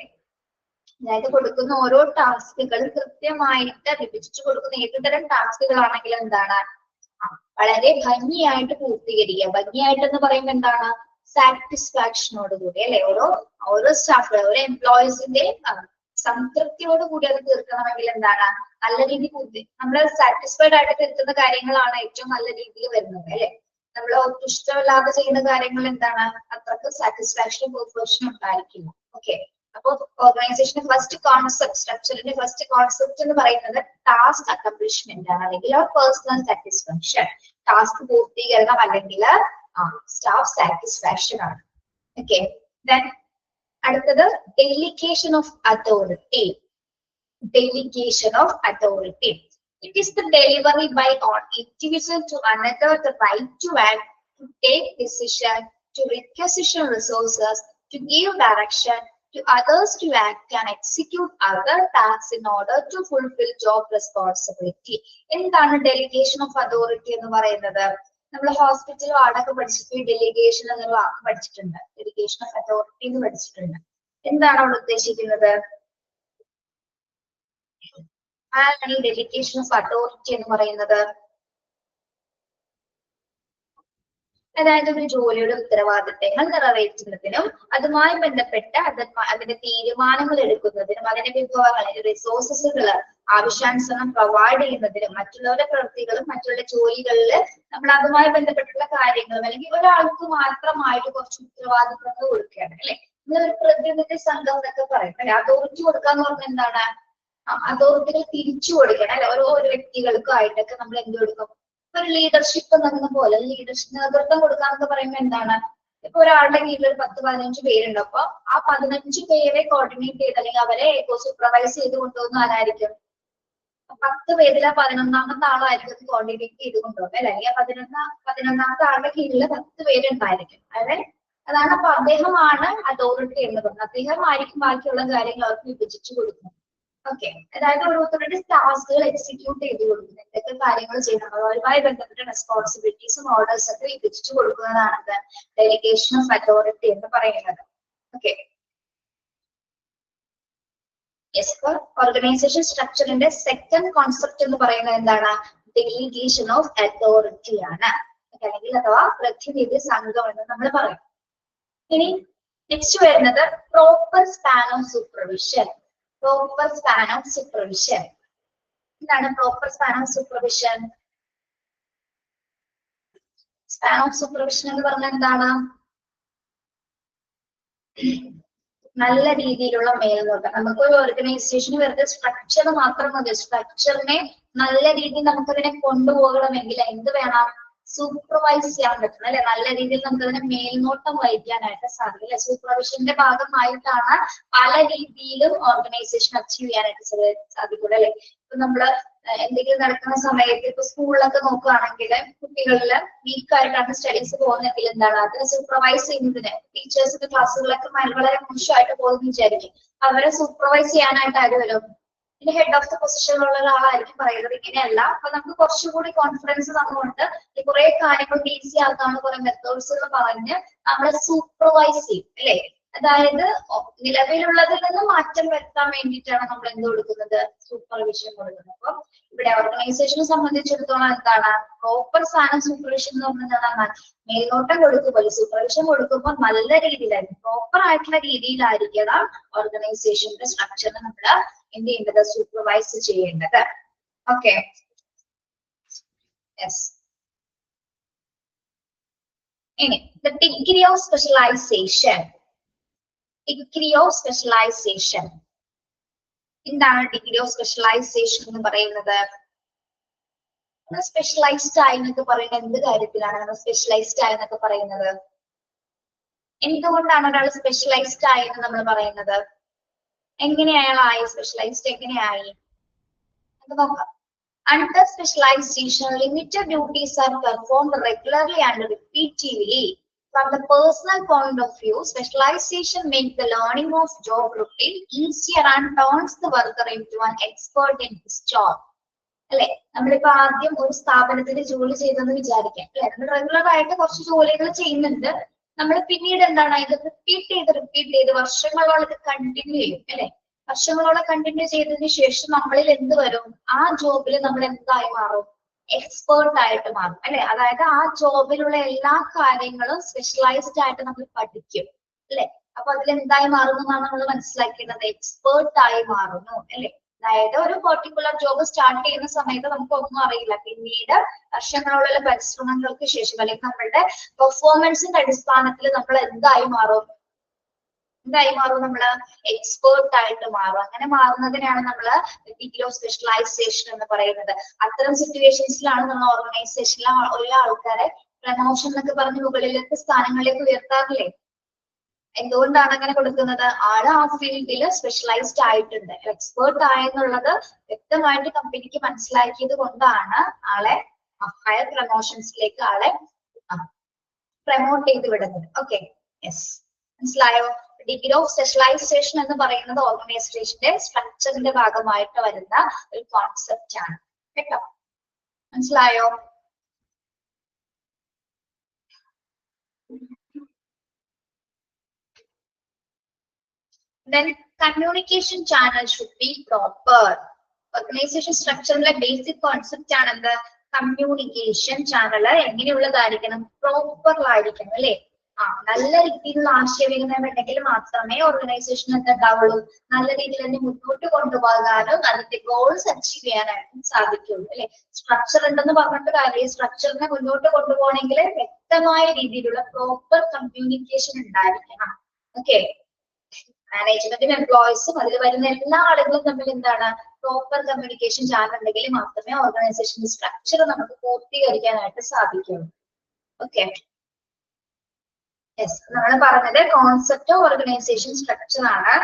അതായത് കൊടുക്കുന്ന ഓരോ ടാസ്കുകൾ കൃത്യമായിട്ട് വിഭജിച്ചു കൊടുക്കുന്ന ഏതുതരം ടാസ്കുകളാണെങ്കിലും എന്താണ് വളരെ ഭംഗിയായിട്ട് പൂർത്തീകരിക്കുക. ഭംഗിയായിട്ട് എന്ന് പറയുമ്പോൾ എന്താണ്? സാറ്റിസ്ഫാക്ഷനോട് കൂടി അല്ലെ. ഓരോ സ്റ്റാഫുകൾ, ഓരോ എംപ്ലോയീസിന്റെ സംതൃപ്തിയോട് കൂടി അത് തീർക്കണമെങ്കിൽ എന്താണ്? നല്ല രീതിയിൽ പൂർത്തി നമ്മൾ സാറ്റിസ്ഫൈഡ് ആയിട്ട് തീർക്കുന്ന കാര്യങ്ങളാണ് ഏറ്റവും നല്ല രീതിയിൽ വരുന്നത് അല്ലെ. നമ്മൾ ഇഷ്ടമില്ലാതെ ചെയ്യുന്ന കാര്യങ്ങൾ എന്താണ്? അത്രക്ക് സാറ്റിസ്ഫാക്ഷനും പെർഫെക്ഷനും ഉണ്ടായിരിക്കില്ല. ഓക്കെ, അപ്പൊ ഓർഗനൈസേഷന്റെ ഫസ്റ്റ് കോൺസെപ്റ്റ്, സ്ട്രക്ചറിന്റെ ഫസ്റ്റ് കോൺസെപ്റ്റ് എന്ന് പറയുന്നത് ടാസ്ക് അക്കംപ്ലിഷ്മെന്റ് ആണ് അല്ലെങ്കിൽ പേഴ്സണൽ സാറ്റിസ്ഫാക്ഷൻ. ടാസ്ക് പൂർത്തീകരണം അല്ലെങ്കിൽ സ്റ്റാഫ് സാറ്റിസ്ഫാക്ഷൻ ആണ്. ഓക്കെ, ദെൻ അടുത്തത് delegation of authority. Delegation of authority. It is the delivery by an individual to another the right to act, to take decision, to requisition resources, to give direction, to others to act and execute other tasks in order to fulfill job responsibility. എന്താണ് delegation of authority എന്ന് പറയുന്നത്? നമ്മൾ hospital വാർഡൊക്കെ പഠിച്ചിട്ട് delegation എന്നൊരു വാക്ക് പഠിച്ചിട്ടുണ്ട്. Delegation of authority എന്ന് പഠിച്ചിട്ടുണ്ട്. എന്താണ് അവിടെ ഉദ്ദേശിക്കുന്നത്? ആരാണ് ഈ ഡെലിഗേഷൻ ഓഫ് അതോറിറ്റി എന്ന് പറയുന്നത്? അതായത് ഒരു ജോലിയുടെ ഉത്തരവാദിത്തങ്ങൾ നിറവേറ്റുന്നതിനും അതുമായി ബന്ധപ്പെട്ട അതിന്റെ തീരുമാനങ്ങൾ എടുക്കുന്നതിനും അതിന്റെ വിഭവങ്ങൾ, റിസോഴ്സസുകൾ ആവശ്യാനുസരണം പ്രൊവൈഡ് ചെയ്യുന്നതിനും മറ്റുള്ളവരുടെ പ്രവൃത്തികളും മറ്റുള്ള ജോലികളിൽ നമ്മൾ അതുമായി ബന്ധപ്പെട്ടുള്ള കാര്യങ്ങളും അല്ലെങ്കിൽ ഒരാൾക്ക് മാത്രമായിട്ട് കുറച്ച് ഉത്തരവാദിത്തങ്ങൾ കൊടുക്കുകയാണ് അല്ലെ. ഒരു പ്രതിനിധി സംഘം എന്നൊക്കെ പറയും അല്ലെ. അതോറിറ്റി കൊടുക്കാന്ന് പറഞ്ഞാൽ എന്താണ്? അതോറിറ്റികൾ തിരിച്ചു കൊടുക്കണം അല്ലെ. ഓരോ വ്യക്തികൾക്കും ആയിട്ടൊക്കെ നമ്മൾ എന്ത് കൊടുക്കും? ഒരു ലീഡർഷിപ്പ് എന്നൊക്കെ പോലെ ലീഡർഷിപ്പ് നേതൃത്വം കൊടുക്കാന്നൊക്കെ പറയുമ്പോൾ എന്താണ്? ഇപ്പൊ ഒരാളുടെ കീഴിൽ ഒരു 10-15 പേരുണ്ട്. അപ്പൊ ആ 15 പേരെ കോർഡിനേറ്റ് ചെയ്ത് അല്ലെങ്കിൽ അവരെ സൂപ്പർവൈസ് ചെയ്ത് കൊണ്ടുപോകുന്ന ആരായിരിക്കും? 10 പേരിൽ 11ാമത്തെ ആളായിരിക്കും കോർഡിനേറ്റ് ചെയ്ത് കൊണ്ടുപോകുന്നത് അല്ലെ. അല്ലെങ്കിൽ 11ാമത്തെ ആളുടെ കീഴിൽ 10 പേരുണ്ടായിരിക്കും അല്ലെ. അതാണ്. അപ്പൊ അദ്ദേഹമാണ് അതോറിറ്റി എന്ന് പറയുന്നത്. അദ്ദേഹമായിരിക്കും ബാക്കിയുള്ള കാര്യങ്ങൾ അവർക്ക് വിഭജിച്ചു കൊടുക്കുന്നത്. ഓക്കെ, അതായത് ഓരോരുത്തരുടെ ടാസ്കുകൾ എക്സിക്യൂട്ട് ചെയ്ത് കൊടുക്കുന്നത്, എന്തൊക്കെ കാര്യങ്ങൾ ചെയ്യണം അതുമായി ബന്ധപ്പെട്ട റെസ്പോൺസിബിലിറ്റീസും ഓർഡേഴ്സ് ഒക്കെ വിഭജിച്ചു കൊടുക്കുന്നതാണ് ഡെലിഗേഷൻ ഓഫ് അതോറിറ്റി എന്ന് പറയുന്നത്. Okay, yes. ഓർഗനൈസേഷൻ സ്ട്രക്ചറിന്റെ സെക്കൻഡ് കോൺസെപ്റ്റ് എന്ന് പറയുന്നത് എന്താണ്? ഡെലിഗേഷൻ ഓഫ് അതോറിറ്റി ആണ്. അല്ലെങ്കിൽ അഥവാ പ്രതിനിധി സംഘം എന്ന് നമ്മൾ പറയും. ഇനി നെക്സ്റ്റ് വരുന്നത് proper span of supervision. Proper span of supervision എന്താണ് proper span of supervision? Span of supervision എന്ന് പറഞ്ഞാൽ എന്താണ്? നല്ല രീതിയിലുള്ള മേൽനോട്ടം. നമുക്ക് ഒരു ഓർഗനൈസേഷന് വെറുതെ സ്ട്രക്ചർ മാത്രം മതി. സ്ട്രക്ചറിനെ നല്ല രീതിയിൽ നമുക്കതിനെ കൊണ്ടുപോകണമെങ്കിൽ എന്ത് വേണം? സൂപ്പർവൈസ് ചെയ്യാൻ പറ്റണം അല്ലെ? നല്ല രീതിയിൽ നമുക്ക് അതിനെ മേൽനോട്ടം വഹിക്കാനായിട്ട് സാധിക്കും അല്ലെ? സൂപ്പർവിഷന്റെ ഭാഗമായിട്ടാണ് പല രീതിയിലും ഓർഗനൈസേഷൻ അച്ചീവ് ചെയ്യാനായിട്ട് സാധിക്കും അല്ലെ? ഇപ്പൊ നമ്മള് എന്തെങ്കിലും നടക്കുന്ന സമയത്ത് ഇപ്പൊ സ്കൂളിലൊക്കെ നോക്കുകയാണെങ്കിൽ കുട്ടികളില് വീക്കായിട്ടാണ് സ്റ്റഡീസ് പോകുന്നതെങ്കിൽ എന്താണ് അതിനെ സൂപ്പർവൈസ് ചെയ്യുന്നതിന് ടീച്ചേഴ്സിന്റെ ക്ലാസ്സുകളൊക്കെ വളരെ മോശമായിട്ട് പോകുന്നു വിചാരിക്കും. അവരെ സൂപ്പർവൈസ് ചെയ്യാനായിട്ട് ആര് വരും? ഇതിന്റെ ഹെഡ് ഓഫ് ദ പൊസിഷനിലുള്ള ഒരാളായിരിക്കും പറയുന്നത് ഇങ്ങനെയല്ല. അപ്പൊ നമുക്ക് കുറച്ചുകൂടി കോൺഫിഡൻസ് തന്നുകൊണ്ട് കുറെ കാര്യങ്ങൾ ഈസി ആക്കാണ് കുറെ മെത്തേഡ്സുകൾ പറഞ്ഞ് നമ്മളെ സൂപ്പർവൈസ് ചെയ്യും അല്ലെ? അതായത് നിലവിലുള്ളതിൽ നിന്ന് മാറ്റം വരുത്താൻ വേണ്ടിയിട്ടാണ് നമ്മൾ എന്ത് കൊടുക്കുന്നത്? സൂപ്പർവിഷൻ കൊടുക്കുന്നത്. അപ്പം ഇവിടെ ഓർഗനൈസേഷനെ സംബന്ധിച്ചിടത്തോളം എന്താണ് പ്രോപ്പർ സ്ഥാനം സൂപ്പർവിഷൻ എന്ന് പറഞ്ഞാൽ മേൽനോട്ടം കൊടുക്കുമ്പോൾ സൂപ്പർവിഷൻ കൊടുക്കുമ്പോൾ നല്ല രീതിയിലായിരിക്കും പ്രോപ്പർ ആയിട്ടുള്ള രീതിയിലായിരിക്കണം ഓർഗനൈസേഷന്റെ സ്ട്രക്ചറിനെ നമ്മൾ എന്ത് ചെയ്യേണ്ടത്? സൂപ്പർവൈസ് ചെയ്യേണ്ടത്. Okay, yes. ഇനി the degree of specialization. Degree of specialization എന്താണ്? ഡിഗ്രി ഓഫ് സ്പെഷ്യലൈസേഷൻ എന്ന് പറയുന്നത് സ്പെഷ്യലൈസ്ഡ് ആയി എന്നൊക്കെ പറയുന്നത് എന്ത് കാര്യത്തിലാണ് നമ്മൾ സ്പെഷ്യലൈസ്ഡ് ആയി എന്നൊക്കെ പറയുന്നത്? എന്തുകൊണ്ടാണ് ഒരാൾ സ്പെഷ്യലൈസ്ഡ് ആയി എന്ന് നമ്മൾ പറയുന്നത്? എങ്ങനെ അയാളായി? സ്പെഷ്യലൈസ്ഡ് എങ്ങനെയായി എന്ന് നോക്കാം. Under specialization, limited duties are performed regularly and repeatedly. From the personal point of view, specialization makes the learning of job routine easier and turns the worker into an expert in his job. അല്ലെ? നമ്മളിപ്പോ ആദ്യം ഒരു സ്ഥാപനത്തിൽ ജോലി ചെയ്തെന്ന് വിചാരിക്കാം അല്ലെ? നമ്മൾ റെഗുലർ ആയിട്ട് കുറച്ച് ജോലികൾ ചെയ്യുന്നുണ്ട്. നമ്മൾ പിന്നീട് എന്താണ് ഇത് റിപ്പീറ്റ് ചെയ്ത് വർഷങ്ങളോളം കണ്ടിന്യൂ ചെയ്യും അല്ലെ? വർഷങ്ങളോളം കണ്ടിന്യൂ ചെയ്തതിന് ശേഷം നമ്മളിൽ എന്ത് വരും? ആ ജോബിൽ നമ്മൾ എന്തായി മാറും? എക്സ്പേർട്ട് ആയിട്ട് മാറും അല്ലെ? അതായത് ആ ജോബിലുള്ള എല്ലാ കാര്യങ്ങളും സ്പെഷ്യലൈസ്ഡ് ആയിട്ട് നമ്മൾ പഠിക്കും അല്ലെ? അപ്പൊ അതിൽ എന്തായി മാറുന്നു എന്നാണ് നമ്മൾ മനസ്സിലാക്കേണ്ടത്? എക്സ്പേർട്ട് ആയി മാറുന്നു അല്ലെ? അതായത് ഒരു പെർട്ടിക്കുലർ ജോബ് സ്റ്റാർട്ട് ചെയ്യുന്ന സമയത്ത് നമുക്ക് ഒന്നും അറിയില്ല. പിന്നീട് വർഷങ്ങളോളം പരിശ്രമങ്ങൾക്ക് ശേഷം അല്ലെങ്കിൽ നമ്മളുടെ പെർഫോമൻസിന്റെ അടിസ്ഥാനത്തിൽ നമ്മൾ എന്തായി മാറും? നമ്മള് എക്സ്പേർട്ട് ആയിട്ട് മാറും. അങ്ങനെ മാറുന്നതിനാണ് നമ്മള് ഡിഗ്രി ഓഫ് സ്പെഷ്യലൈസേഷൻ എന്ന് പറയുന്നത്. അത്തരം സിറ്റുവേഷൻസിലാണ് നമ്മൾ ഓർഗനൈസേഷനിലെ ഓരോ ആൾക്കാരെ പ്രമോഷൻ എന്നൊക്കെ പറഞ്ഞ് മുകളിലേക്ക് സ്ഥാനങ്ങളിലേക്ക് ഉയർത്താറില്ലേ? എന്തുകൊണ്ടാണ് അങ്ങനെ കൊടുക്കുന്നത്? ആള് ആ ഫീൽഡിൽ സ്പെഷ്യലൈസ്ഡ് ആയിട്ടുണ്ട്, എക്സ്പേർട്ട് ആയെന്നുള്ളത് വ്യക്തമായിട്ട് കമ്പനിക്ക് മനസ്സിലാക്കിയത് കൊണ്ടാണ് ആളെ ഹയർ പ്രമോഷൻസിലേക്ക് ആളെ പ്രമോട്ട് ചെയ്ത് വിടുന്നത്. ഓക്കെ, യെസ്, മനസ്സിലായോ? ഡിഗ്രി ഓഫ് സ്പെഷ്യലൈസേഷൻ എന്ന് പറയുന്നത് ഓർഗനൈസേഷന്റെ സ്ട്രക്ചറിന്റെ ഭാഗമായിട്ട് വരുന്ന ഒരു കോൺസെപ്റ്റ് ആണ് കേട്ടോ. മനസ്സിലായോ? Then communication channel should be proper. Organization സ്ട്രക്ചറിലെ ബേസിക് കോൺസെപ്റ്റ് ആണ് എന്ത്? Communication channel എങ്ങനെയുള്ളതായിരിക്കണം? പ്രോപ്പറിലായിരിക്കണം അല്ലെ? നല്ല രീതിയിലുള്ള ആശയവിനിമയം ഉണ്ടെങ്കിൽ മാത്രമേ ഓർഗനൈസേഷൻ എന്താവുള്ളൂ? നല്ല രീതിയിൽ തന്നെ മുന്നോട്ട് കൊണ്ടുപോകാനും അതിന്റെ ഗോൾസ് അച്ചീവ് ചെയ്യാനായിട്ടും സാധിക്കുള്ളൂ അല്ലെ? സ്ട്രക്ചർ ഉണ്ടെന്ന് പറഞ്ഞിട്ട് കാര്യം, സ്ട്രക്ചറിനെ മുന്നോട്ട് കൊണ്ടുപോകണമെങ്കിൽ വ്യക്തമായ രീതിയിലുള്ള പ്രോപ്പർ കമ്മ്യൂണിക്കേഷൻ ഉണ്ടായിരിക്കണം. ഓക്കെ, മാനേജ്മെന്റും എംപ്ലോയീസും അതിൽ വരുന്ന എല്ലാ ആളുകളും തമ്മിൽ എന്താണ്? പ്രോപ്പർ കമ്മ്യൂണിക്കേഷൻ ചാനൽ ഉണ്ടെങ്കിൽ മാത്രമേ ഓർഗനൈസേഷന്റെ സ്ട്രക്ചർ നമുക്ക് പൂർത്തീകരിക്കാനായിട്ട് സാധിക്കുള്ളൂ. ഓക്കെ, യെസ്, നമ്മൾ പറഞ്ഞത് കോൺസെപ്റ്റ് ഓർഗനൈസേഷൻ സ്ട്രക്ചർ ആണ്.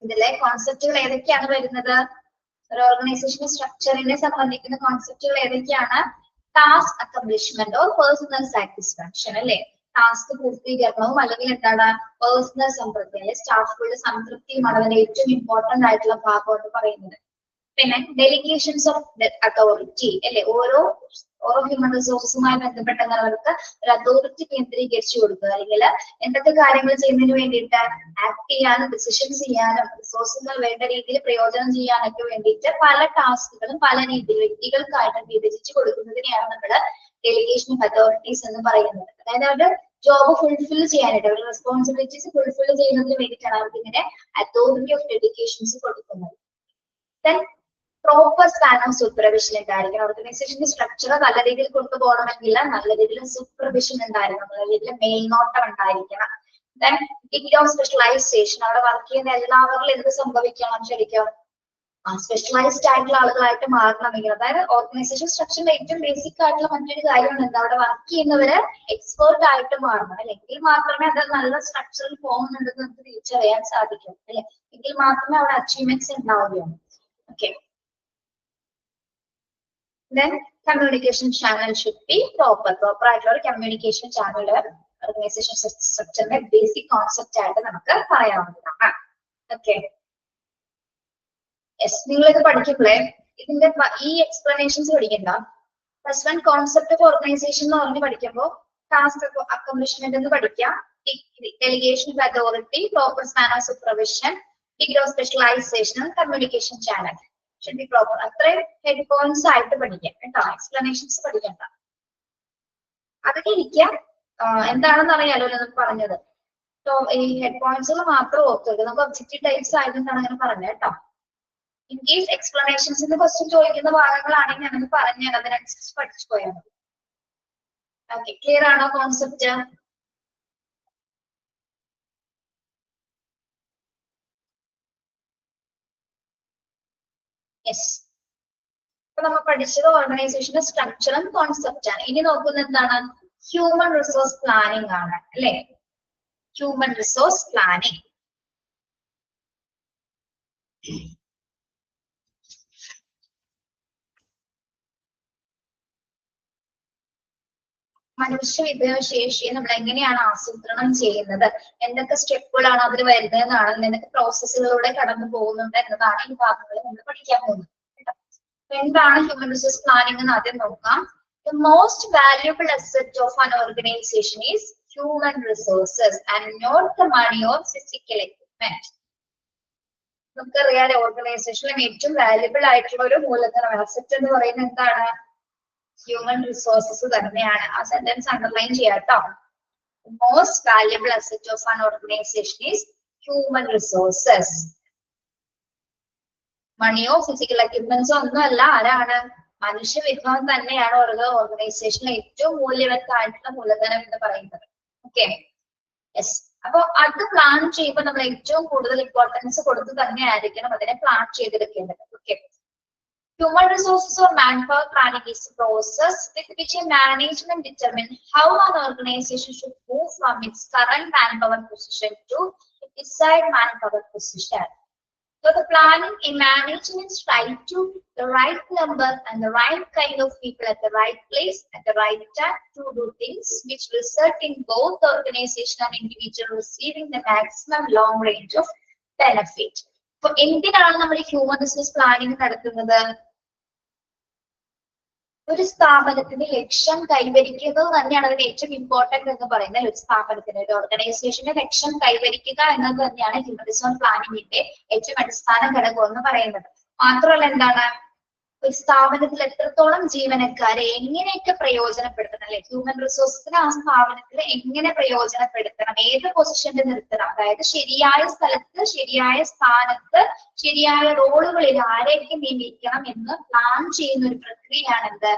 ഇതിലെ കോൺസെപ്റ്റുകൾ ഏതൊക്കെയാണ് വരുന്നത്? ഒരു ഓർഗനൈസേഷൻ സ്ട്രക്ചറിനെ സംബന്ധിക്കുന്ന കോൺസെപ്റ്റുകൾ ഏതൊക്കെയാണ്? Task accomplishment or personal satisfaction അല്ലെ? ടാസ്ക് പൂർത്തീകരണവും അല്ലെങ്കിൽ എന്താണ് പേഴ്സണൽ സംതൃപ്തി അല്ലെ സ്റ്റാഫുകളുടെ സംതൃപ്തിയുമാണ് അതിന്റെ ഏറ്റവും ഇമ്പോർട്ടന്റ് ആയിട്ടുള്ള ഭാഗം എന്ന് പറയുന്നത്. പിന്നെ ഡെലിഗേഷൻസ് ഓഫ് അതോറിറ്റി അല്ലെ? ഓരോ ഹ്യൂമൻ റിസോഴ്സുമായി ബന്ധപ്പെട്ടവർക്ക് ഒരു അതോറിറ്റി കേന്ദ്രീകരിച്ചു കൊടുക്കുക, അല്ലെങ്കിൽ എന്തൊക്കെ കാര്യങ്ങൾ ചെയ്യുന്നതിന് വേണ്ടിയിട്ട് ആക്ട് ചെയ്യാനും ഡിസിഷൻസ് ചെയ്യാനും റിസോഴ്സുകൾ വേണ്ട രീതിയിൽ പ്രയോജനം ചെയ്യാനൊക്കെ വേണ്ടിയിട്ട് പല ടാസ്കുകളും പല രീതിയിൽ വ്യക്തികൾക്കായിട്ട് വിഭജിച്ചു കൊടുക്കുന്നതിനെയാണ് നമ്മൾ ഡെലിഗേഷൻ ഓഫ് അതോറിറ്റീസ് എന്ന് പറയുന്നത്. അതായത് അവരുടെ ജോബ് ഫുൾഫിൽ ചെയ്യാനായിട്ട്, അവരുടെ റെസ്പോൺസിബിലിറ്റീസ് ഫുൾഫിൽ ചെയ്യുന്നതിന് വേണ്ടിയിട്ടാണ് അവർക്ക് ഇങ്ങനെ അതോറിറ്റി ഓഫ് ഡെലിഗേഷൻസ് കൊടുക്കുന്നത്. Then proper span of supervision ഉണ്ടായിരിക്കണം. ഓർഗനൈസേഷന്റെ സ്ട്രക്ചർ നല്ല രീതിയിൽ കൊണ്ടുപോകണമെങ്കിൽ നല്ല രീതിയിൽ സൂപ്പർവിഷൻ ഉണ്ടായിരിക്കണം, നല്ല രീതിയിൽ മേൽനോട്ടം ഉണ്ടായിരിക്കണം. ദെൻ ഡിഗ്രി ഓഫ് സ്പെഷ്യലൈസേഷൻ, അവിടെ വർക്ക് ചെയ്യുന്ന എല്ലാവരിലും എന്ത് സംഭവിക്കണം ശരിക്കും സ്പെഷ്യലൈസ്ഡ് ആയിട്ടുള്ള ആളുകളായിട്ട് മാറണമെങ്കിൽ, അതായത് ഓർഗനൈസേഷൻ സ്ട്രക്ചറിന്റെ ഏറ്റവും ബേസിക് ആയിട്ടുള്ള മറ്റൊരു കാര്യമാണ് എന്താ, അവിടെ വർക്ക് ചെയ്യുന്നവര് എക്സ്പേർട്ട് ആയിട്ട് മാറണം. അല്ലെങ്കിൽ മാത്രമേ അത് നല്ല സ്ട്രക്ചറിൽ പോകുന്നുണ്ടെന്ന് നമുക്ക് തിരിച്ചറിയാൻ സാധിക്കും, അല്ലെ? എങ്കിൽ മാത്രമേ അവിടെ അച്ചീവ്മെന്റ്സ് ഉണ്ടാവുകയുള്ളൂ. Okay. Then communication channel should be proper ആയിട്ടുള്ള ഒരു കമ്മ്യൂണിക്കേഷൻ ചാനൽ ഓർഗനൈസേഷൻ സ്ട്രക്ചറിന്റെ ബേസിക് കോൺസെപ്റ്റ് ആയിട്ട് നമുക്ക് പറയാവുന്നതാണ്. ഓക്കെ. യെസ്, നിങ്ങൾ ഇത് പഠിക്കുമ്പോഴേ ഇതിന്റെ ഈ എക്സ്പ്ലനേഷൻസ് പഠിക്കണ്ട. First one concept of organization എന്ന് പറഞ്ഞ് പഠിക്കുമ്പോൾ ടാസ്ക് അക്കംപ്ലിഷ്മെന്റ് എന്ന് പഠിക്കാം, delegation of authority, proper span of supervision, degree of specialization, communication channel should be proper. അത്രയും ഹെഡ് പോയിന്റ്സ് ആയിട്ട് പഠിക്കാം കേട്ടോ, എക്സ്പ്ലനേഷൻസ് പഠിക്കണ്ട. അതൊക്കെ ഇരിക്കാം. എന്താണെന്ന് അറിയാലോ നമുക്ക് പറഞ്ഞത്. ഈ ഹെഡ് പോയിന്റ്സുകൾ മാത്രം ഓർത്തുക. നമുക്ക് ഒബ്ജക്റ്റീവ് ടൈപ്സ് ആയതുകൊണ്ടാണ് അങ്ങനെ പറഞ്ഞത് കേട്ടോ. ഇൻ കേസ് എക്സ്പ്ലനേഷൻസിന് ക്വസ്റ്റ്യൻ ചോദിക്കുന്ന ഭാഗങ്ങളാണെങ്കിൽ ഞാനത് പറഞ്ഞാൽ അതിനനുസരിച്ച് പഠിച്ചു പോയാൽ മതി. ഓക്കെ, ക്ലിയർ ആണോ കോൺസെപ്റ്റ്? യെസ്. അപ്പൊ നമ്മൾ പഠിച്ചത് ഓർഗനൈസേഷന്റെ സ്ട്രക്ചറും കോൺസെപ്റ്റ് ആണ്. ഇനി നോക്കുന്നത് എന്താണ്? ഹ്യൂമൻ റിസോഴ്സ് പ്ലാനിംഗ് ആണ്, അല്ലെ? Human resource planning. മനുഷ്യ വിഭവശേഷിയെ നമ്മൾ എങ്ങനെയാണ് ആസൂത്രണം ചെയ്യുന്നത്, എന്തൊക്കെ സ്റ്റെപ്പുകളാണ് അതിൽ വരുന്നതെന്നാണ്, എന്തൊക്കെ പ്രോസസ്സുകളിലൂടെ കടന്നു പോകുന്നുണ്ട് എന്നതാണ് ഈ ഭാഗങ്ങളിൽ നമ്മൾ പഠിക്കാൻ പോകുന്നത്. എന്താണ് ഹ്യൂമൻ റിസോഴ്സ് പ്ലാനിംഗ് എന്ന് ആദ്യം നോക്കാം. The most valuable asset of an organization is human resources and not the money or physical equipment. നമുക്കറിയാം ഓർഗനൈസേഷനിലെ ഏറ്റവും വാല്യുബിൾ ആയിട്ടുള്ള ഒരു മൂലധനം അസറ്റ് എന്ന് പറയുന്നത് എന്താണ്? ഹ്യൂമൻ റിസോഴ്സസ് തന്നെയാണ്. ആ സെന്റൻസ് അണ്ടർലൈൻ ചെയ്യാട്ടോ. Most valuable asset of an organisation is human resources. മണിയോ ഫിസിക്കൽ എക്യുപ്മെന്റ്സോ ഒന്നും അല്ല, ആരാണ്? മനുഷ്യ വിഭവം തന്നെയാണ് ഓരോ ഓർഗനൈസേഷനിലെ ഏറ്റവും മൂല്യവത്തായിട്ടുള്ള മൂലധനം എന്ന് പറയുന്നത്. Okay, yes. അപ്പൊ അത് പ്ലാൻ ചെയ്യുമ്പോൾ നമ്മൾ ഏറ്റവും കൂടുതൽ ഇമ്പോർട്ടൻസ് കൊടുത്ത് തന്നെ ആയിരിക്കണം അതിനെ പ്ലാൻ ചെയ്തെടുക്കേണ്ടത്. Okay. Human resources or manpower planning is a process with which a management determines how an organization should move from its current manpower position to its desired manpower position. So the planning in management strives to the right number and the right kind of people at the right place at the right time to do things which result in both organization and individual receiving the maximum long range of benefit. So എന്തിനാണ് നമ്മൾ human resource planning നടത്തുന്നത്? ഒരു സ്ഥാപനത്തിന്റെ ലക്ഷ്യം കൈവരിക്കുന്നത് തന്നെയാണ് അതിന് ഏറ്റവും ഇമ്പോർട്ടന്റ് എന്ന് പറയുന്നത്. ഒരു സ്ഥാപനത്തിന്റെ ഒരു ഓർഗനൈസേഷന്റെ ലക്ഷ്യം കൈവരിക്കുക എന്നത് തന്നെയാണ് ഹ്യൂമൻ റിസോഴ്സ് പ്ലാനിങ്ങിന്റെ ഏറ്റവും അടിസ്ഥാന ഘടകം എന്ന് പറയുന്നത്. മാത്രമല്ല എന്താണ്, ഒരു സ്ഥാപനത്തിൽ എത്രത്തോളം ജീവനക്കാരെ എങ്ങനെയൊക്കെ പ്രയോജനപ്പെടുത്തണം, അല്ലെ? ഹ്യൂമൻ റിസോഴ്സിന് ആ സ്ഥാപനത്തിൽ എങ്ങനെ പ്രയോജനപ്പെടുത്തണം, ഏത് പൊസിഷനിൽ നിർത്തണം, അതായത് ശരിയായ സ്ഥലത്ത് ശരിയായ സ്ഥാനത്ത് ശരിയായ റോളുകളിൽ ആരെയൊക്കെ നിയമിക്കണം എന്ന് പ്ലാൻ ചെയ്യുന്ന ഒരു പ്രക്രിയയാണ് എന്ത്?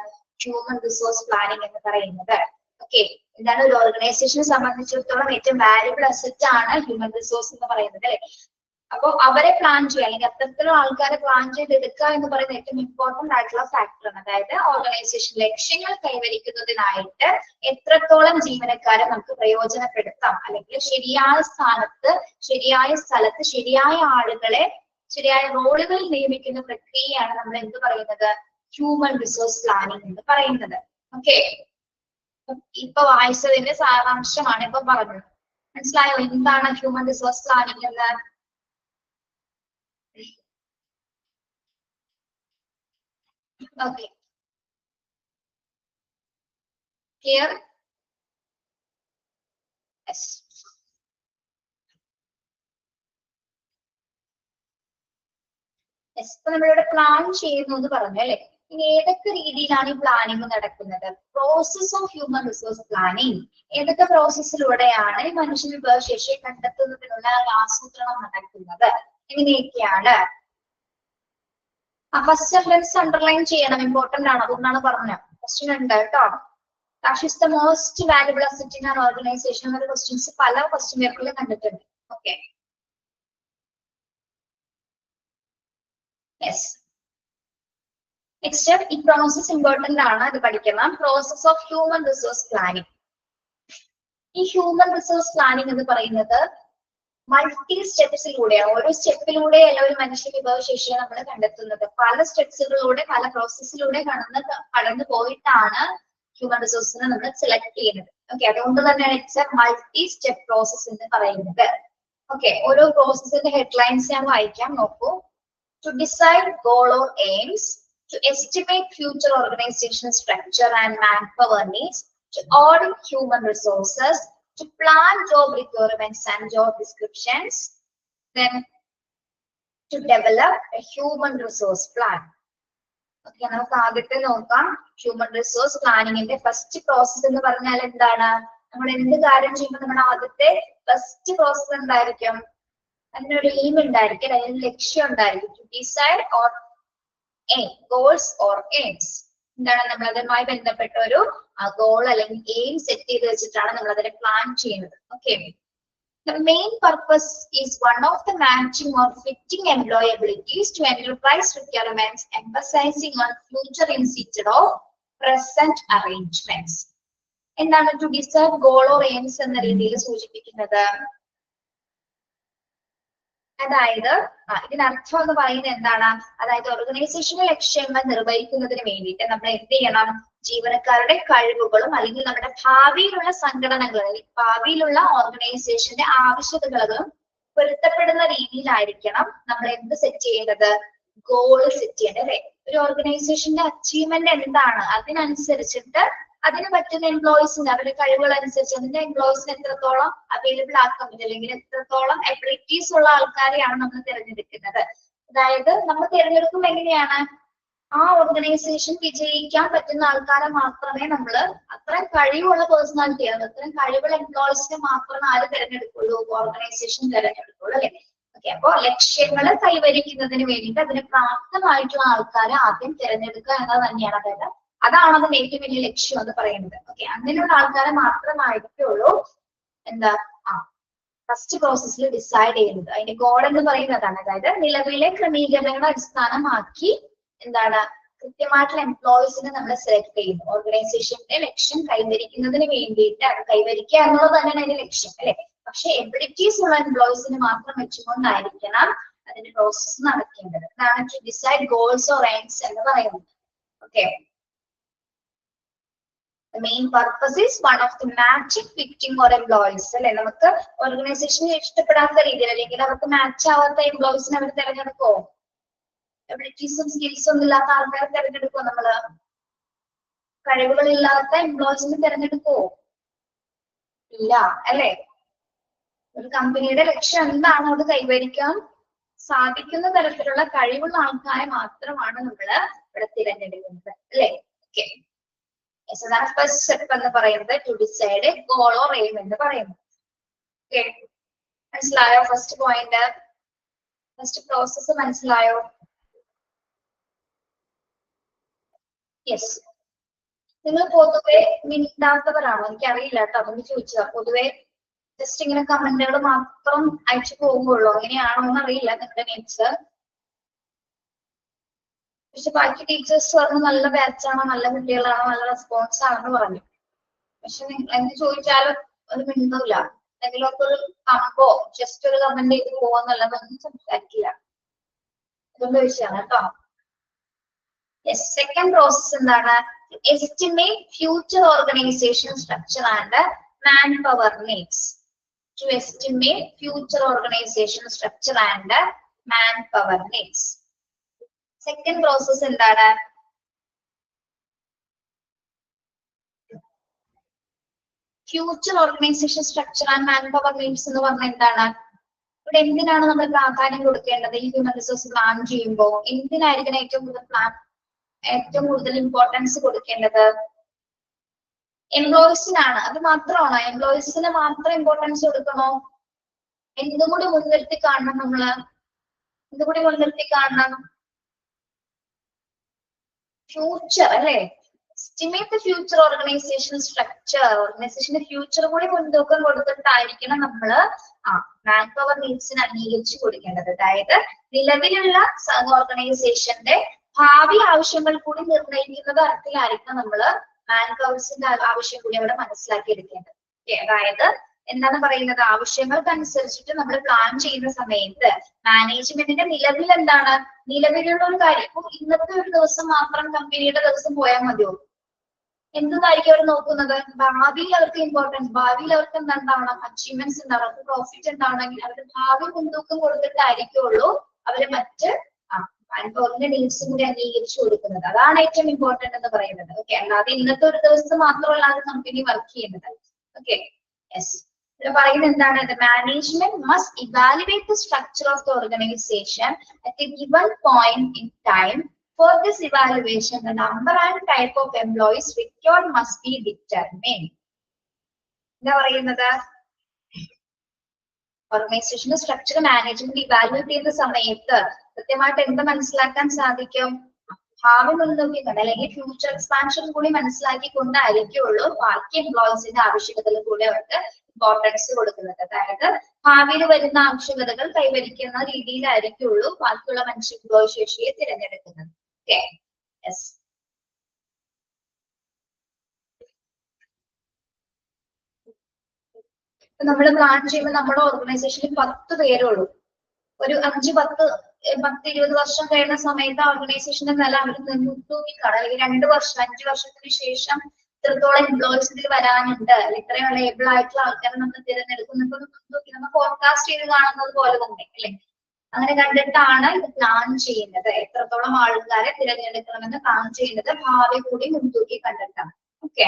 ഹ്യൂമൻ റിസോഴ്സ് പ്ലാനിംഗ് എന്ന് പറയുന്നത്. ഓക്കെ, എന്താണ് ഒരു ഓർഗനൈസേഷനെ സംബന്ധിച്ചിടത്തോളം ഏറ്റവും വാല്യുബിൾ അസറ്റ് ആണ് ഹ്യൂമൻ റിസോഴ്സ് എന്ന് പറയുന്നത്, അല്ലെ? അപ്പൊ അവരെ പ്ലാൻ ചെയ്യുക അല്ലെങ്കിൽ അത്തരത്തിലുള്ള ആൾക്കാരെ പ്ലാൻ ചെയ്തെടുക്കുക എന്ന് പറയുന്ന ഏറ്റവും ഇമ്പോർട്ടന്റ് ആയിട്ടുള്ള ഫാക്ടറാണ്. അതായത് ഓർഗനൈസേഷൻ ലക്ഷ്യങ്ങൾ കൈവരിക്കുന്നതിനായിട്ട് എത്രത്തോളം ജീവനക്കാരെ നമുക്ക് പ്രയോജനപ്പെടുത്താം, അല്ലെങ്കിൽ ശരിയായ സ്ഥാനത്ത് ശരിയായ സ്ഥലത്ത് ശരിയായ ആളുകളെ ശരിയായ റോളുകളിൽ നിയമിക്കുന്ന പ്രക്രിയയാണ് നമ്മൾ എന്ത് പറയുന്നത്? ഹ്യൂമൻ റിസോഴ്സ് പ്ലാനിംഗ് എന്ന് പറയുന്നത്. ഓക്കെ, ഇപ്പൊ വായിച്ചതിന്റെ സാരാംശമാണ് ഇപ്പൊ പറഞ്ഞത്. മനസ്സിലായോ എന്താണ് ഹ്യൂമൻ റിസോഴ്സ് പ്ലാനിംഗ് എന്ന്? Okay. Clear? Yes. Yes. ഇപ്പൊ നമ്മളിവിടെ പ്ലാൻ ചെയ്യുന്നു എന്ന് പറഞ്ഞു, അല്ലെ? ഇനി ഏതൊക്കെ രീതിയിലാണ് ഈ പ്ലാനിങ് നടക്കുന്നത്? Process of human resource planning. ഏതൊക്കെ പ്രോസസ്സിലൂടെയാണ് ഈ മനുഷ്യ വിഭവശേഷിയെ കണ്ടെത്തുന്നതിനുള്ള ആസൂത്രണം നടക്കുന്നത്? എങ്ങനെയൊക്കെയാണ്? ഫസ്റ്റ് സെന്റൻസ് അണ്ടർലൈൻ ചെയ്യണം, ഇമ്പോർട്ടന്റ് ആണ്, അതുകൊണ്ടാണ് പറഞ്ഞത്. ക്വസ്റ്റ്യൻ ഉണ്ട് കേട്ടോ. Cash is the most valuable asset in an organization. അങ്ങനെ ക്വസ്റ്റ്യൻസ് പല ക്വസ്റ്റ്യൻ പേപ്പറിൽ കണ്ടിട്ടുണ്ട്. Okay, yes. നെക്സ്റ്റ്, ഈ പ്രോസസ് ഇമ്പോർട്ടന്റ് ആണ്, അത് പഠിക്കണം. Process of human resource planning. ഈ ഹ്യൂമൻ റിസോഴ്സ് പ്ലാനിങ് എന്ന് പറയുന്നത് മൾട്ടി സ്റ്റെപ്സിലൂടെയാണ്. ഓരോ സ്റ്റെപ്പിലൂടെയല്ല ഒരു മനുഷ്യ വിഭവശേഷിയെ നമ്മൾ കണ്ടെത്തുന്നത്. പല സ്റ്റെപ്സുകളിലൂടെ, പല പ്രോസസ്സിലൂടെ കടന്നു പോയിട്ടാണ് ഹ്യൂമൻ റിസോഴ്സിനെ നമ്മൾ സെലക്ട് ചെയ്യുന്നത്. ഓക്കെ, അതുകൊണ്ട് തന്നെയാണ് it's a multi step process എന്ന് പറയുന്നത്. ഓക്കെ, ഓരോ പ്രോസസ്സിന്റെ ഹെഡ്ലൈൻസ് ഞാൻ വായിക്കാം, നോക്കൂ. To decide goal or aims, to estimate future organisation structure and manpower needs, to audit human resources, to plan job requirements and job descriptions, then to develop a human resource plan. Okay, നമുക്ക് ആദ്യത്തെ നോക്കാം. Human resource പ്ലാനിങ്ങിന്റെ first process എന്ന് പറഞ്ഞാൽ എന്താണ്? നമ്മൾ എന്ത് കാര്യം ചെയ്യുമ്പോൾ നമ്മുടെ ആദ്യത്തെ ഫസ്റ്റ് പ്രോസസ് എന്തായിരിക്കും? അതിനൊരു എയിം ഉണ്ടായിരിക്കും, അതിന് ലക്ഷ്യം ഉണ്ടായിരിക്കും. To decide or goals or aims. എന്താണ്? നമ്മൾ അതുമായി ബന്ധപ്പെട്ട ഒരു ഗോൾ അല്ലെങ്കിൽ എയിം സെറ്റ് ചെയ്ത് വെച്ചിട്ടാണ് നമ്മൾ അതിനെ പ്ലാൻ ചെയ്യുന്നത്. Okay, the main purpose is one of the matching or fitting employabilities to enterprise requirements, emphasizing on future instead of present arrangements. എന്താണ് to decide goal or aims എന്ന രീതിയിൽ സൂചിപ്പിക്കുന്നത്? അതായത് ഇതിനർത്ഥം എന്ന് പറയുന്നത് എന്താണ്? അതായത് ഓർഗനൈസേഷന്റെ ലക്ഷ്യങ്ങൾ നിർവഹിക്കുന്നതിന് വേണ്ടിയിട്ട് നമ്മൾ എന്ത് ചെയ്യണം? ജീവനക്കാരുടെ കഴിവുകളും അല്ലെങ്കിൽ നമ്മുടെ ഭാവിയിലുള്ള സംഘടനകൾ, ഭാവിയിലുള്ള ഓർഗനൈസേഷന്റെ ആവശ്യകതകളും പൊരുത്തപ്പെടുന്ന രീതിയിലായിരിക്കണം നമ്മൾ എന്ത് സെറ്റ് ചെയ്യേണ്ടത്? ഗോള് സെറ്റ് ചെയ്യേണ്ടത്. അല്ലെ, ഒരു ഓർഗനൈസേഷന്റെ അച്ചീവ്മെന്റ് എന്താണ്, അതിനനുസരിച്ചിട്ട് അതിന് പറ്റുന്ന എംപ്ലോയീസിന് അവരുടെ കഴിവുകൾ അനുസരിച്ച് അതിന്റെ എംപ്ലോയീസിന് എത്രത്തോളം അവൈലബിൾ ആക്കാൻ പറ്റും, അല്ലെങ്കിൽ എത്രത്തോളം എബിലിറ്റീസ് ഉള്ള ആൾക്കാരെയാണ് നമ്മൾ തിരഞ്ഞെടുക്കുന്നത്. അതായത് നമ്മൾ തിരഞ്ഞെടുക്കുമ്പോൾ എങ്ങനെയാണ്? ആ ഓർഗനൈസേഷൻ വിജയിക്കാൻ പറ്റുന്ന ആൾക്കാരെ മാത്രമേ നമ്മൾ, അത്രയും കഴിവുള്ള പേഴ്സണാലിറ്റി, അത്രയും കഴിവുള്ള എംപ്ലോയീസിനെ മാത്രമേ ആര് തിരഞ്ഞെടുക്കുള്ളൂ? ഓർഗനൈസേഷൻ തിരഞ്ഞെടുക്കുള്ളൂ. അല്ലെ? ഓക്കെ, അപ്പൊ ലക്ഷ്യങ്ങൾ കൈവരിക്കുന്നതിന് വേണ്ടിയിട്ട് അതിന് പ്രാപ്തമായിട്ടുള്ള ആൾക്കാരെ ആദ്യം തിരഞ്ഞെടുക്കുക എന്നത് തന്നെയാണ്. അതായത് അതാണ് അതിന്റെ ഏറ്റവും വലിയ ലക്ഷ്യം എന്ന് പറയുന്നത്. ഓക്കെ, അങ്ങനെയുള്ള ആൾക്കാരെ മാത്രമായിട്ടുള്ളൂ എന്താ ഫസ്റ്റ് പ്രോസസ്സിൽ ഡിസൈഡ് ചെയ്യുന്നത്. അതിന്റെ ഗോൾ എന്ന് പറയുന്നതാണ്. അതായത് നിലവിലെ ക്രമീകരണങ്ങളെ അടിസ്ഥാനമാക്കി എന്താണ് കൃത്യമായിട്ടുള്ള എംപ്ലോയീസിനെ നമ്മൾ സെലക്ട് ചെയ്യുന്നു. ഓർഗനൈസേഷന്റെ ലക്ഷ്യം കൈവരിക്കുന്നതിന് വേണ്ടിയിട്ട്, അത് കൈവരിക്കുക എന്നുള്ളത് തന്നെയാണ് അതിന്റെ ലക്ഷ്യം. അല്ലെ? പക്ഷെ എബിലിറ്റീസ് ഉള്ള എംപ്ലോയീസിനെ മാത്രം വെച്ചുകൊണ്ടായിരിക്കണം അതിന്റെ പ്രോസസ്സ് നടക്കേണ്ടത്. അതാണ് to decide goals or aims എന്ന് പറയുന്നത്. Okay, the main purpose is one of the matching fitting or employees. അല്ലെ, നമുക്ക് ഓർഗനൈസേഷന് ഇഷ്ടപ്പെടാത്ത രീതിയിൽ അല്ലെങ്കിൽ അവർക്ക് മാച്ച് ആവാത്ത എംപ്ലോയീസിനെ അവർ തിരഞ്ഞെടുക്കുമോ? എബിലിറ്റീസും സ്കിൽസും ഒന്നും ഇല്ലാത്ത ആൾക്കാരെ തിരഞ്ഞെടുക്കുമോ? നമ്മള് കഴിവുകളില്ലാത്ത എംപ്ലോയീസിനെ തിരഞ്ഞെടുക്കുമോ? ഇല്ല, അല്ലെ? ഒരു കമ്പനിയുടെ ലക്ഷ്യം എന്താണ്? അത് കൈവരിക്കാൻ സാധിക്കുന്ന തരത്തിലുള്ള കഴിവുള്ള ആൾക്കാരെ മാത്രമാണ് നമ്മൾ ഇവിടെ തിരഞ്ഞെടുക്കുന്നത്. അല്ലെ? Okay, so that's first step എന്ന് പറയുന്നത് to decide goal or aim എന്ന് പറയുന്നത്. ഓക്കെ, മനസ്സിലായോ? ഫസ്റ്റ് പോയിന്റ്, ഫസ്റ്റ് പ്രോസസ് മനസ്സിലായോ? യെസ്. നിങ്ങൾ പൊതുവെ മിണ്ടാത്തവരാണോ? എനിക്കറിയില്ല കേട്ടോ, അതൊന്ന് ചോദിച്ചതാ. പൊതുവെ ജസ്റ്റ് ഇങ്ങനെ കമന്റുകൾ മാത്രം അയച്ചു പോകുള്ളൂ, അങ്ങനെയാണോ എന്ന് അറിയില്ല നിങ്ങളുടെ നേച്ചർ. പക്ഷെ ബാക്കി ടീച്ചേഴ്സ് പറഞ്ഞു നല്ല ബാച്ചാണോ, നല്ല കുട്ടികളാണോ, നല്ല റെസ്പോൺസ് ആണെന്ന് പറഞ്ഞു. പക്ഷെ എന്ത് ചോദിച്ചാലും അത് മിണ്ടൂല. എന്തെങ്കിലുമൊക്കെ ഒരു കമ്പോ ജസ്റ്റ് ഒരു കമന്റ് ചെയ്ത് പോവാന്നല്ലാതൊന്നും സംസാരിക്കില്ല. അതുകൊണ്ട് വിഷയമാണ് കേട്ടോ. സെക്കൻഡ് പ്രോസസ് എന്താണ്? Estimate future organisation structure and manpower needs. To estimate future organisation structure and manpower needs. Second process എന്താണ്? Future organisation structure and manpower needs എന്ന് പറഞ്ഞാൽ എന്താണ്? ഇവിടെ എന്തിനാണ് നമ്മൾ പ്രാധാന്യം കൊടുക്കേണ്ടത്? ഈ ഹ്യൂമൻ റിസോഴ്സ് പ്ലാൻ ചെയ്യുമ്പോൾ എന്തിനായിരിക്കണം ഏറ്റവും കൂടുതൽ ഏറ്റവും കൂടുതൽ ഇമ്പോർട്ടൻസ് കൊടുക്കേണ്ടത്? എംപ്ലോയീസിനാണ്. അത് മാത്രമാണോ? എംപ്ലോയീസിന് മാത്രം ഇമ്പോർട്ടൻസ് കൊടുക്കണോ? എന്തും കൂടി മുൻനിർത്തി കാണണം നമ്മള്? എന്തും കൂടി മുൻനിർത്തി കാണണം? ഫ്യൂച്ചർ അല്ലെ? Estimate the future organisation structure. ഓർഗനൈസേഷന്റെ ഫ്യൂച്ചർ കൂടി മുൻതൂക്കം കൊടുത്തിട്ടായിരിക്കണം നമ്മള് മാൻ പവർ നീഡ്സിന് അംഗീകരിച്ചു കൊടുക്കേണ്ടത്. അതായത് നിലവിലുള്ള ഓർഗനൈസേഷന്റെ ഭാവി ആവശ്യങ്ങൾ കൂടി നിർണ്ണയിക്കുന്ന തരത്തിലായിരിക്കണം നമ്മള് മാൻ പവേഴ്സിന്റെ ആവശ്യം കൂടി അവിടെ മനസ്സിലാക്കിയെടുക്കേണ്ടത്. അതായത് എന്താണ് പറയുന്നത്? ആവശ്യങ്ങൾക്കനുസരിച്ചിട്ട് നമ്മൾ പ്ലാൻ ചെയ്യുന്ന സമയത്ത് മാനേജ്മെന്റിന്റെ നിലവിൽ എന്താണ്? നിലവിലുള്ള ഒരു കാര്യം. ഇപ്പൊ ഇന്നത്തെ ഒരു ദിവസം മാത്രം കമ്പനിയുടെ ദിവസം പോയാൽ മതിയോ? എന്തായിരിക്കും അവർ നോക്കുന്നത്? ഭാവിയിൽ അവർക്ക് ഇമ്പോർട്ടൻസ്, ഭാവിയിൽ അവർക്ക് എന്തുണ്ടാവണം? അച്ചീവ്മെന്റ്സ് ഉണ്ടാവണം, അവർക്ക് പ്രോഫിറ്റ് ഉണ്ടാവണമെങ്കിൽ അവരുടെ ഭാവി മുൻതൂക്കം കൊടുത്തിട്ടായിരിക്കുള്ളൂ അവര് മറ്റ് മാൻപവറിന്റെ നീഡ്സും കൂടി അംഗീകരിച്ചു കൊടുക്കുന്നത്. അതാണ് ഏറ്റവും ഇമ്പോർട്ടന്റ് എന്ന് പറയുന്നത്. ഓക്കെ, അല്ലാതെ ഇന്നത്തെ ഒരു ദിവസം മാത്രമല്ല അത് കമ്പനി വർക്ക് ചെയ്യുന്നത്. Okay, yes. ഇവിടെ പറയുന്നത് എന്താണ്? The management must evaluate the structure of the organization at a given point in time. For this evaluation, the number and type of employees required must be determined. എന്താ പറയുന്നത്? ഓർഗനൈസേഷന്റെ structure management evaluate ചെയ്യുന്ന സമയത്ത് കൃത്യമായിട്ട് എന്ത് മനസ്സിലാക്കാൻ സാധിക്കും? ഭാവി മുൻതൂക്കം അല്ലെങ്കിൽ ഫ്യൂച്ചർ എക്സ്പാൻഷൻ കൂടി മനസ്സിലാക്കിക്കൊണ്ടായിരിക്കുള്ളൂ ബാക്കി എംപ്ലോയീസിന്റെ ആവശ്യകതകൾ കൂടി അവർക്ക് ഇമ്പോർട്ടൻസ് കൊടുക്കുന്നത്. അതായത് ഭാവിയിൽ വരുന്ന ആവശ്യകതകൾ കൈവരിക്കുന്ന രീതിയിലായിരിക്കുള്ളൂ ബാക്കിയുള്ള മനുഷ്യ വിഭവശേഷിയെ തിരഞ്ഞെടുക്കുന്നത്. Okay, yes. നമ്മൾ പ്ലാൻ ചെയ്യുമ്പോൾ നമ്മുടെ ഓർഗനൈസേഷനിൽ 10 പേരേ ഉള്ളൂ. ഒരു 5-10-20 വർഷം കഴിയുന്ന സമയത്ത് ഓർഗനൈസേഷന്റെ നില അവർ നോക്കിക്കാണും. അല്ലെങ്കിൽ 2 വർഷം 5 വർഷത്തിന് ശേഷം ഇത്രത്തോളം എംപ്ലോയീസ് ഇതിൽ വരാനുണ്ട്, അല്ലെങ്കിൽ ഇത്രയും ഏബിൾ ആയിട്ടുള്ള ആൾക്കാരെ നമ്മൾ തിരഞ്ഞെടുക്കുന്നപ്പോൾ നോക്കി നമ്മൾ ഫോർകാസ്റ്റ് ചെയ്ത് കാണുന്നത് പോലെ തന്നെ അല്ലെ? അങ്ങനെ കണ്ടിട്ടാണ് ഇത് പ്ലാൻ ചെയ്യുന്നത്. എത്രത്തോളം ആൾക്കാരെ തിരഞ്ഞെടുക്കണമെന്ന് പ്ലാൻ ചെയ്യുന്നത് ഭാവി കൂടി മുൻതൂക്കി കണ്ടിട്ടാണ്. Okay,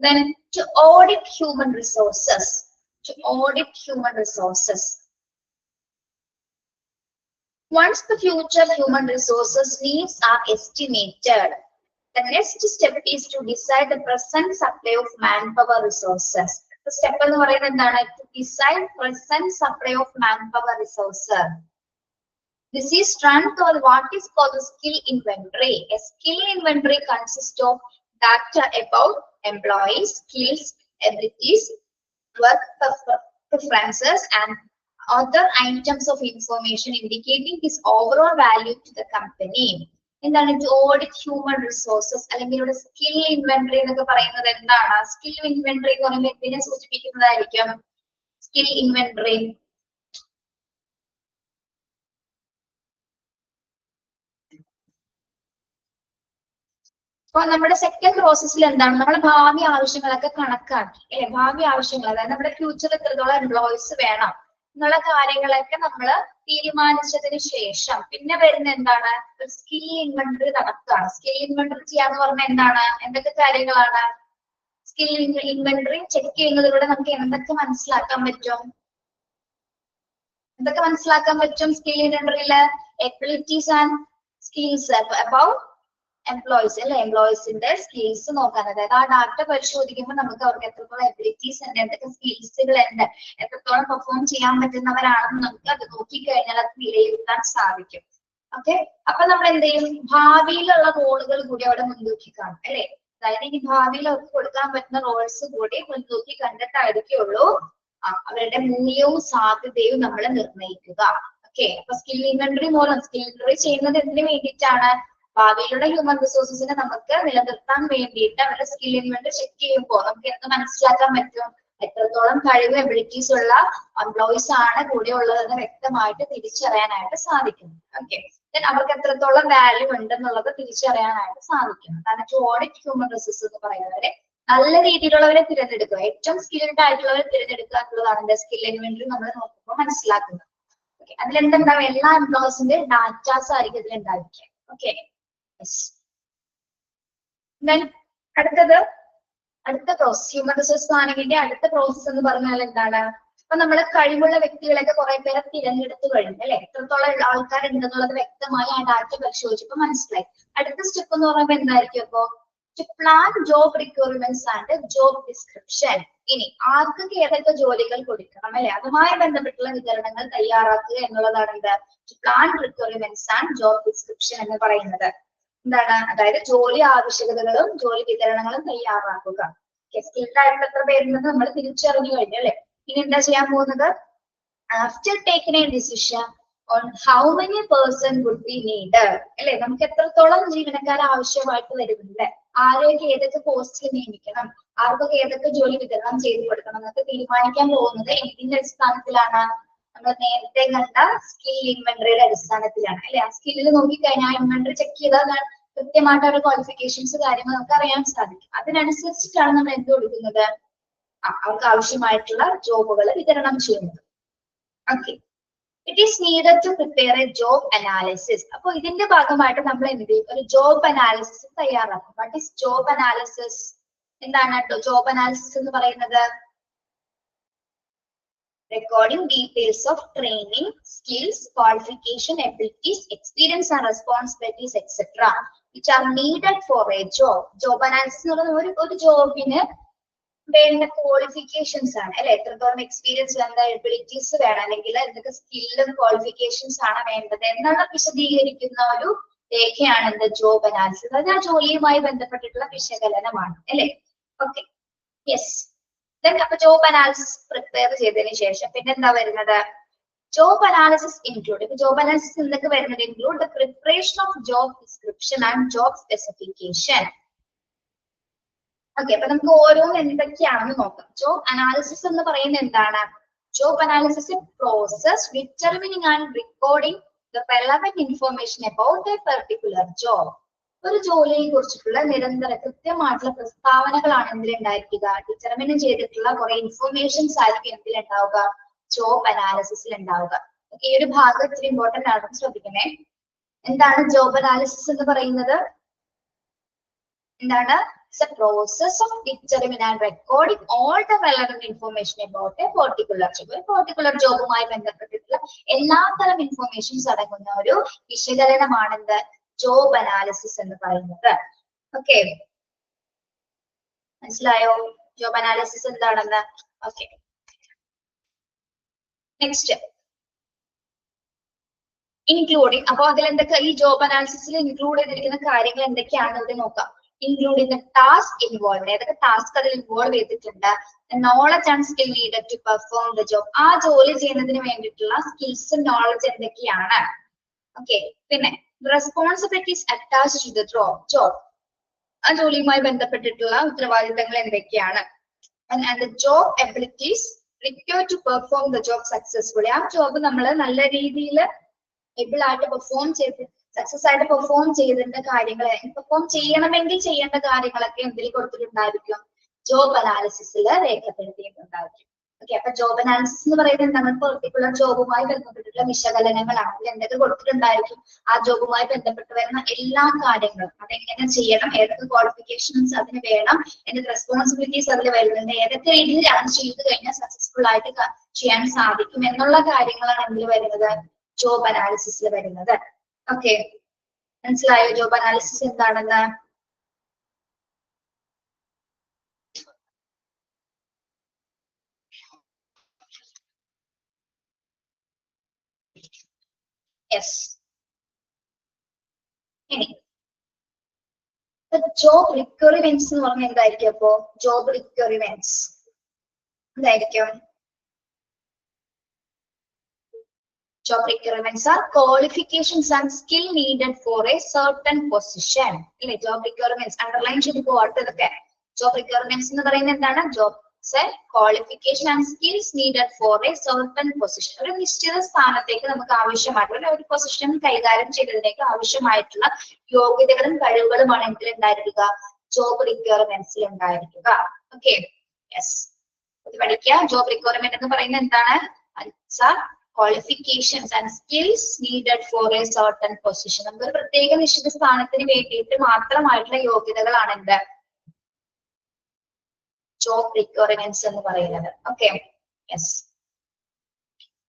then to audit human resources. Once the future human resources needs are estimated, the next step is to decide the present supply of manpower resources. The step എന്ന് പറയുന്നത് എന്താണ്? To decide present supply of manpower resources. This is done through what is called the skill inventory. A skill inventory consists of data about employees, skills, abilities, work preferences, and other items of information indicating his overall value to the company. എന്താണ് to audit human resources? അല്ലെങ്കിൽ ഇവിടെ skill inventory എന്നൊക്കെ പറയുന്നത് എന്താണ്? Skill inventory എന്ന് പറയുമ്പോൾ എന്തിനെ സൂചിപ്പിക്കുന്നതായിരിക്കും? Skill inventory അപ്പൊ നമ്മുടെ സെക്കൻഡ് പ്രോസസ്സിൽ എന്താണ്? നമ്മുടെ ഭാവി ആവശ്യങ്ങളൊക്കെ കണക്കാക്കി അല്ലെ? ഭാവി ആവശ്യങ്ങൾ, അതായത് നമ്മുടെ ഫ്യൂച്ചറിൽ എത്രത്തോളം എംപ്ലോയീസ് വേണം എന്നുള്ള കാര്യങ്ങളൊക്കെ നമ്മൾ തീരുമാനിച്ചതിന് ശേഷം പിന്നെ വരുന്ന എന്താണ്? ഒരു സ്കിൽ ഇൻവെന്ററി നടക്കുകയാണ്. സ്കിൽ ഇൻവെന്ററി ചെയ്യാന്ന് പറഞ്ഞാൽ എന്താണ്? എന്തൊക്കെ കാര്യങ്ങളാണ്? സ്കിൽ ഇൻവെന്ററി ചെക്ക് ചെയ്യുന്നതിലൂടെ നമുക്ക് എന്തൊക്കെ മനസ്സിലാക്കാൻ പറ്റും? സ്കിൽ ഇൻവെന്ററിയില് abilities and skills about employees അല്ലെ? എംപ്ലോയീസിന്റെ സ്കിൽസ് നോക്കാൻ, അതായത് ആ ഡാറ്റ പരിശോധിക്കുമ്പോൾ നമുക്ക് അവർക്ക് എത്രത്തോളം എബിലിറ്റീസ് ഉണ്ട്, എന്തൊക്കെ സ്കിൽസുകൾ ഉണ്ട്, എത്രത്തോളം പെർഫോം ചെയ്യാൻ പറ്റുന്നവരാണെന്ന് നമുക്ക് അത് നോക്കിക്കഴിഞ്ഞാൽ അത് വിലയിരുത്താൻ സാധിക്കും. ഓക്കെ, അപ്പൊ നമ്മൾ എന്ത് ചെയ്യും? ഭാവിയിലുള്ള റോളുകൾ കൂടി അവിടെ മുൻതൂക്കി കാണും അല്ലെ? അതായത് ഈ ഭാവിയിൽ അവർക്ക് കൊടുക്കാൻ പറ്റുന്ന റോൾസ് കൂടി മുൻതൂക്കി കണ്ടിട്ടായിരിക്കുള്ളൂ അവരുടെ മൂല്യവും സാധ്യതയും നമ്മൾ നിർണ്ണയിക്കുക. ഓക്കെ, അപ്പൊ സ്കിൽ ഇൻവെന്ററി മൂലം സ്കിൽ ഇൻവെന്ററി ചെയ്യുന്നത് എന്തിനു വേണ്ടിയിട്ടാണ്? ഭാവിയിലുള്ള ഹ്യൂമൻ റിസോഴ്സസിനെ നമുക്ക് നിലനിർത്താൻ വേണ്ടിയിട്ട് അവരുടെ സ്കിൽ ഇൻവെന്ററി ചെക്ക് ചെയ്യുമ്പോൾ നമുക്ക് എന്ത് മനസ്സിലാക്കാൻ പറ്റും? എത്രത്തോളം കഴിവ് എബിലിറ്റീസ് ഉള്ള എംപ്ലോയീസ് ആണ് കൂടെ ഉള്ളതെന്ന് വ്യക്തമായിട്ട് തിരിച്ചറിയാനായിട്ട് സാധിക്കും. ഓക്കെ, അവർക്ക് എത്രത്തോളം വാല്യൂ ഉണ്ടെന്നുള്ളത് തിരിച്ചറിയാനായിട്ട് സാധിക്കും. അതാണ് ടു ഓഡിറ്റ് ഹ്യൂമൻ റിസോഴ്സസ് എന്ന് പറയുന്നവരെ നല്ല രീതിയിലുള്ളവരെ തിരഞ്ഞെടുക്കുക, ഏറ്റവും സ്കിൽഡ് ആയിട്ടുള്ളവരെ തിരഞ്ഞെടുക്കുക എന്നുള്ളതാണ് എന്റെ സ്കിൽ ഇൻവെന്ററി നമ്മൾ നോക്കുമ്പോൾ മനസ്സിലാക്കുന്നത്. ഓക്കെ, അതിലെന്തുണ്ടാവും? എല്ലാ എംപ്ലോയീസിന്റെ ഡാറ്റാസ് ആയിരിക്കും ഇതിലുണ്ടായിരിക്കുക. ഓക്കെ, അടുത്ത പ്രോസസ് ഹ്യൂമൻ റിസോഴ്സ് പ്ലാനിങ്ങിന്റെ അടുത്ത പ്രോസസ് എന്ന് പറഞ്ഞാൽ എന്താണ്? അപ്പൊ നമ്മൾ കഴിവുള്ള വ്യക്തികളൊക്കെ കുറെ പേരെ തിരഞ്ഞെടുത്തു കഴിഞ്ഞു അല്ലെ, എത്രത്തോളം ആൾക്കാരുണ്ടെന്നുള്ളത് വ്യക്തമായി ആ ഡാറ്റ പരിശോധിച്ചപ്പോ മനസ്സിലായി. അടുത്ത സ്റ്റെപ്പ് എന്ന് പറയുമ്പോൾ എന്തായിരിക്കും അപ്പോ, to plan job requirements and job description. ഇനി ആർക്കൊക്കെ ഏതൊക്കെ ജോലികൾ കൊടുക്കണം അല്ലെ, അതുമായി ബന്ധപ്പെട്ടുള്ള വിതരണങ്ങൾ തയ്യാറാക്കുക എന്നുള്ളതാണ് ഇത് to plan requirements and job description എന്ന് പറയുന്നത്. എന്താണ്, അതായത് ജോലി ആവശ്യകതകളും ജോലി വിതരണങ്ങളും തയ്യാറാക്കുക. സ്കിൽഡ് ആയിട്ടുള്ള എത്ര പേരുണ്ടെന്ന് നമ്മൾ തിരിച്ചറിഞ്ഞു കഴിഞ്ഞു അല്ലെ. ഇനി എന്താ ചെയ്യാൻ പോകുന്നത്, after taking A decision on how many person would be needed അല്ലെ, നമുക്ക് എത്രത്തോളം ജീവനക്കാർ ആവശ്യമായിട്ട് വരുന്നുണ്ട് അല്ലെ, ആരെയൊക്കെ ഏതൊക്കെ പോസ്റ്റിൽ നിയമിക്കണം, ആർക്കൊക്കെ ഏതൊക്കെ ജോലി വിതരണം ചെയ്തു കൊടുക്കണം എന്നൊക്കെ തീരുമാനിക്കാൻ പോകുന്നത് എന്തിന്റെ അടിസ്ഥാനത്തിലാണ്, നമ്മൾ നേരത്തെ കണ്ട സ്കിൽ ഇൻവെന്ററിയുടെ അടിസ്ഥാനത്തിലാണ് അല്ലെ. ആ സ്കില്ലിൽ നോക്കിക്കഴിഞ്ഞാൽ ഇൻവെന്ററി ചെക്ക് ചെയ്താൽ കൃത്യമായിട്ട് അവരുടെ ക്വാളിഫിക്കേഷൻസ് കാര്യങ്ങൾ നമുക്ക് അറിയാൻ സാധിക്കും. അതിനനുസരിച്ചിട്ടാണ് നമ്മൾ എന്ത് കൊടുക്കുന്നത്, അവർക്ക് ആവശ്യമായിട്ടുള്ള ജോബുകൾ വിതരണം ചെയ്യുന്നത്. Okay, it is needed to prepare a job analysis. അപ്പൊ ഇതിന്റെ ഭാഗമായിട്ട് നമ്മൾ എന്ത് ചെയ്യും, ഒരു ജോബ് അനാലിസിസ് തയ്യാറാക്കും. What is job analysis? എന്താണ് ജോബ് അനാലിസിസ് എന്ന് പറയുന്നത്? recording details of training, skills, qualification, abilities, experience and responsibilities, etc. which are needed for a job. Job analysis എന്ന് പറയുന്നത് ഒരു ജോബിന് വേണ്ട ക്വാളിഫിക്കേഷൻസ് ആണ് അല്ലെ, എത്രത്തോളം എക്സ്പീരിയൻസ് വേണ്ട, എബിലിറ്റീസ് വേണം, അല്ലെങ്കിൽ എന്തൊക്കെ സ്കില്ലും ക്വാളിഫിക്കേഷൻസ് ആണ് വേണ്ടത് എന്നുള്ള വിശദീകരിക്കുന്ന ഒരു രേഖയാണ് എന്ത്, ജോബ് അനാലിസിസ്. അത് ആ ജോലിയുമായി ബന്ധപ്പെട്ടിട്ടുള്ള വിശകലനമാണ് അല്ലെ. Okay, yes. അപ്പൊ ജോബ് അനാലിസിസ് പ്രിപ്പയർ ചെയ്തതിനു ശേഷം പിന്നെ എന്താ വരുന്നത്, ജോബ് അനാലിസിസ് ഇൻക്ലൂഡ്. ഇപ്പൊ ജോബ് അനാലിസിസ് എന്തൊക്കെ വരുന്നത്, include the preparation of job description and job specification. Okay, അപ്പൊ നമുക്ക് ഓരോന്നും എന്തൊക്കെയാണെന്ന് നോക്കാം. ജോബ് അനാലിസിസ് എന്ന് പറയുന്നത് എന്താണ്? Job analysis process determining and recording the relevant information about A particular job. ഒരു ജോലിയെ കുറിച്ചിട്ടുള്ള നിരന്തര കൃത്യമായിട്ടുള്ള പ്രസ്താവനകളാണ് എന്തിലുണ്ടായിരിക്കുക, ഡിറ്റർമിൻ ചെയ്തിട്ടുള്ള കുറെ ഇൻഫർമേഷൻസ് ആയിരിക്കും എന്തിലുണ്ടാവുക, ജോബ് അനാലിസിസിൽ ഉണ്ടാവുക. ഈ ഒരു ഭാഗം ഇത്തിരി ഇമ്പോർട്ടന്റ് ആണ്, ശ്രദ്ധിക്കണേ. എന്താണ് ജോബ് അനാലിസിസ് എന്ന് പറയുന്നത്? എന്താണ്? It's a process of determining and recording all the relevant information about a particular job. ഒരു particular ജോബുമായി ബന്ധപ്പെട്ടിട്ടുള്ള എല്ലാത്തരം ഇൻഫർമേഷൻസ് അടങ്ങുന്ന ഒരു വിശകലനമാണെന്ത്, ജോബ് അനാലിസിസ് എന്ന് പറയുന്നത്. ഓക്കെ, മനസ്സിലായോ ജോബ് അനാലിസിസ് എന്താണെന്ന്? Okay, next including. അപ്പൊ അതിൽ എന്തൊക്കെ ഈ ജോബ് അനാലിസിസിൽ ഇൻക്ലൂഡ് ചെയ്തിരിക്കുന്ന കാര്യങ്ങൾ എന്തൊക്കെയാണെന്ന് ഇവിടെ നോക്കാം. ഇൻക്ലൂഡിങ് ദ ടാസ്ക് ഇൻവോൾവ്, ഏതൊക്കെ ടാസ്ക് അതിൽ ഇൻവോൾവ് ചെയ്തിട്ടുണ്ട്, knowledge and skill needed to perform the job, ആ ജോലി ചെയ്യുന്നതിന് വേണ്ടിയിട്ടുള്ള സ്കിൽസും നോളജ് എന്തൊക്കെയാണ്. ഓക്കെ, പിന്നെ responsibilities attached to the job, ആ ജോലിയുമായി ബന്ധപ്പെട്ടിട്ടുള്ള ഉത്തരവാദിത്തങ്ങൾ എന്തൊക്കെയാണ്. And the job abilities required to perform the job successfully, ആ ജോബ് നമ്മൾ നല്ല രീതിയിൽ എബിൾ ആയിട്ട് പെർഫോം ചെയ്ത് സക്സസ് ആയിട്ട് പെർഫോം ചെയ്തേണ്ട കാര്യങ്ങൾ, പെർഫോം ചെയ്യണമെങ്കിൽ ചെയ്യേണ്ട കാര്യങ്ങളൊക്കെ എന്തിൽ കൊടുത്തിട്ടുണ്ടായിരിക്കും, ജോബ് അനാലിസിസിൽ രേഖപ്പെടുത്തിയിട്ടുണ്ടായിരിക്കും. ഓക്കെ, അപ്പൊ ജോബ് അനാലിസിസ് എന്ന് പറയുന്നത് എന്താണ്, പെർട്ടിക്കുലർ ജോബുമായി ബന്ധപ്പെട്ടിട്ടുള്ള വിശകലനങ്ങളാണ്. അതിൽ എന്തൊക്കെ കൊടുത്തിട്ടുണ്ടായിരിക്കും, ആ ജോബുമായി ബന്ധപ്പെട്ട് വരുന്ന എല്ലാ കാര്യങ്ങളും, അതെങ്ങനെ ചെയ്യണം, ഏതൊക്കെ ക്വാളിഫിക്കേഷൻസ് അതിന് വേണം, എന്തൊക്കെ റെസ്പോൺസിബിലിറ്റീസ് അതിൽ വരുന്നുണ്ട്, ഏതൊക്കെ രീതിയിലാണ് ചെയ്ത് കഴിഞ്ഞാൽ സക്സസ്ഫുൾ ആയിട്ട് ചെയ്യാൻ സാധിക്കും എന്നുള്ള കാര്യങ്ങളാണ് എന്തിൽ വരുന്നത്, ജോബ് അനാലിസിസിൽ വരുന്നത്. ഓക്കെ, മനസ്സിലായോ ജോബ് അനാലിസിസ് എന്താണെന്ന്? യെസ്. ഇനി ജോബ് റിക്വയർമെന്റ്സ് എന്ന് പറഞ്ഞാൽ എന്തായിരിക്കും? അപ്പോ ജോബ് റിക്വയർമെന്റ്സ് എന്തായിരിക്കും? Job requirements are qualifications and skill needed for a certain position. ഇല്ലേ, job requirements underline ചെയ്ത് പോകാത്തതൊക്കെ. Job requirements എന്ന് പറയുന്നത് എന്താണ്? Job qualification and skills needed for a certain position. ഒരു നിശ്ചിത സ്ഥാനത്തേക്ക് നമുക്ക് ആവശ്യമായിട്ടുള്ള ഒരു പൊസിഷൻ കൈകാര്യം ചെയ്തതിലേക്ക് ആവശ്യമായിട്ടുള്ള യോഗ്യതകളും കഴിവുകളുമാണ് എന്തിൽ ഉണ്ടായിരിക്കുക, ജോബ് റിക്വയർമെന്റ്സിൽ ഉണ്ടായിരിക്കുക. ഓക്കെ, യെസ്, പഠിക്കുക. ജോബ് റിക്വയർമെന്റ് എന്ന് പറയുന്നത് എന്താണ്? qualifications and skills needed for a certain position. നമുക്ക് ഒരു പ്രത്യേക നിശ്ചിത സ്ഥാനത്തിന് വേണ്ടിയിട്ട് മാത്രമായിട്ടുള്ള യോഗ്യതകളാണ് എന്ത്, ജോബ് റിക്വയർമെന്റ്സ് എന്ന് പറയുന്നത്. Okay, yes.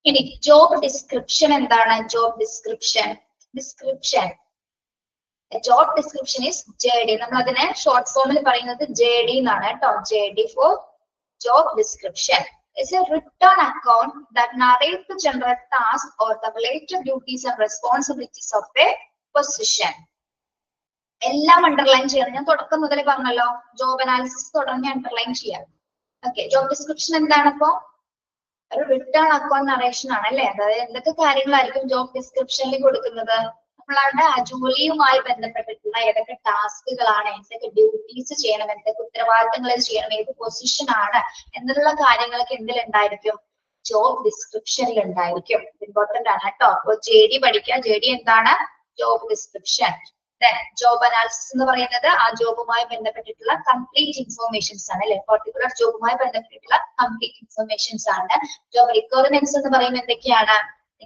ഇനി ജോബ് ഡിസ്ക്രിപ്ഷൻ എന്താണ്? Job description job description is JD. നമ്മൾ അതിനെ ഷോർട്ട് ഫോമിൽ പറയുന്നത് JD എന്നാണ് കേട്ടോ. JD for job description. It's a written account that narrates the general task or the related duties and responsibilities of a position. എല്ലാം underline ചെയ്യണം. ഞാൻ തുടക്കം മുതൽ പറഞ്ഞല്ലോ, ജോബ് അനാലിസിസ് തുടങ്ങി അണ്ടർലൈൻ ചെയ്യാം. ഓക്കെ, ജോബ് ഡിസ്ക്രിപ്ഷൻ എന്താണ്? അപ്പോ ഒരു റിട്ടേൺ അക്കൗണ്ട് നറേഷൻ ആണ് അല്ലെ. അതായത് എന്തൊക്കെ കാര്യങ്ങളായിരിക്കും ജോബ് ഡിസ്ക്രിപ്ഷനിൽ കൊടുക്കുന്നത്? നമ്മളുടെ ജോലിയുമായി ബന്ധപ്പെട്ടിട്ടുള്ള ഏതൊക്കെ ടാസ്കുകളാണ്, എന്തൊക്കെ ഡ്യൂട്ടീസ് ചെയ്യണം, എന്തൊക്കെ ഉത്തരവാദിത്തങ്ങൾ ചെയ്യണം, ഏത് പൊസിഷൻ ആണ് എന്നുള്ള കാര്യങ്ങളൊക്കെ എന്തിലുണ്ടായിരിക്കും? ജോബ് ഡിസ്ക്രിപ്ഷനിൽ ഉണ്ടായിരിക്കും. ഇമ്പോർട്ടന്റ് ആണ് കേട്ടോ. അപ്പൊ JD പഠിക്കുക. JD എന്താണ്? Job description. ജോബ് അനാലിസിസ് എന്ന് പറയുന്നത് ആ ജോബുമായി ബന്ധപ്പെട്ടിട്ടുള്ള കംപ്ലീറ്റ് ഇൻഫോർമേഷൻസ് ആണ് അല്ലെ. പെർട്ടിക്കുലർ ജോബുമായി ബന്ധപ്പെട്ടിട്ടുള്ള കംപ്ലീറ്റ് ഇൻഫോർമേഷൻസ് ആണ്. ജോബ് റിക്വയർമെന്റ്സ് എന്ന് പറയുന്നത് എന്തൊക്കെയാണ്?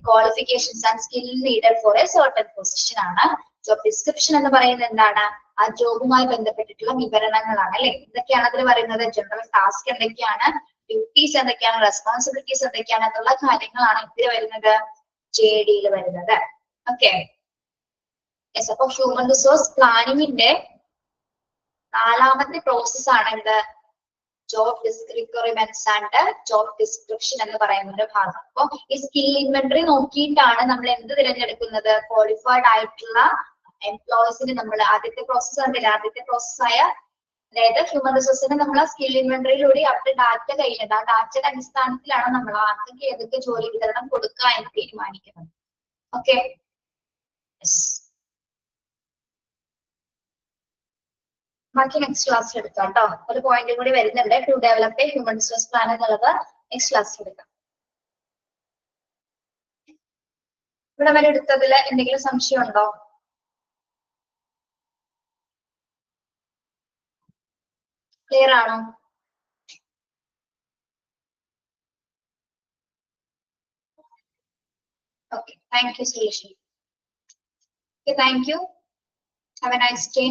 Qualifications and skill needed for A certain position ആണ്. ജോബ് ഡിസ്ക്രിപ്ഷൻ എന്ന് പറയുന്നത് എന്താണ്? ആ ജോബുമായി ബന്ധപ്പെട്ടിട്ടുള്ള വിവരണങ്ങളാണ് അല്ലെ. എന്തൊക്കെയാണ് അതിൽ പറയുന്നത്? ജനറൽ ടാസ്ക് എന്തൊക്കെയാണ്, ഡ്യൂട്ടീസ് എന്തൊക്കെയാണ്, റെസ്പോൺസിബിലിറ്റീസ് എന്തൊക്കെയാണ് എന്നുള്ള കാര്യങ്ങളാണ് ഇതിൽ വരുന്നത്, JDയിൽ വരുന്നത്. ഓക്കെ, അപ്പൊ ഹ്യൂമൻ റിസോഴ്സ് പ്ലാനിങ്ങിന്റെ 4ാമത്തെ പ്രോസസ് ആണ് എന്ത്? Job requirements and job description എന്ന് പറയുന്ന ഒരു ഭാഗം. അപ്പൊ ഈ സ്കിൽ ഇൻവെന്ററി നോക്കിയിട്ടാണ് നമ്മൾ എന്ത് തിരഞ്ഞെടുക്കുന്നത്? ക്വാളിഫൈഡ് ആയിട്ടുള്ള എംപ്ലോയീസിന് നമ്മൾ ആദ്യത്തെ പ്രോസസ് കണ്ടില്ല. ആദ്യത്തെ പ്രോസസ്സായ അതായത് ഹ്യൂമൻ റിസോഴ്സിന് നമ്മൾ സ്കിൽ ഇൻവെന്ററിയിലൂടെ അവരുടെ ഡാറ്റ കഴിഞ്ഞത്, ആ ഡാറ്റയുടെ അടിസ്ഥാനത്തിലാണ് നമ്മൾ ആർക്കൊക്കെ ഏതൊക്കെ ജോലി വിതരണം കൊടുക്കുക എന്ന് തീരുമാനിക്കുന്നത്. ഓക്കെ, ബാക്കി നെക്സ്റ്റ് ക്ലാസ്സിൽ എടുക്കാം കേട്ടോ. ഒരു പോയിന്റും കൂടി വരുന്നുണ്ട്, to develop a human resource plan എന്നുള്ളത് നെക്സ്റ്റ് ക്ലാസ്സിൽ എടുക്കാം. ഇവിടെ വരെ എടുത്തതിൽ എന്തെങ്കിലും സംശയം ഉണ്ടോ? ക്ലിയർ ആണോ? Okay, thank you Sreelakshmi. Okay, thank you. Have A nice day.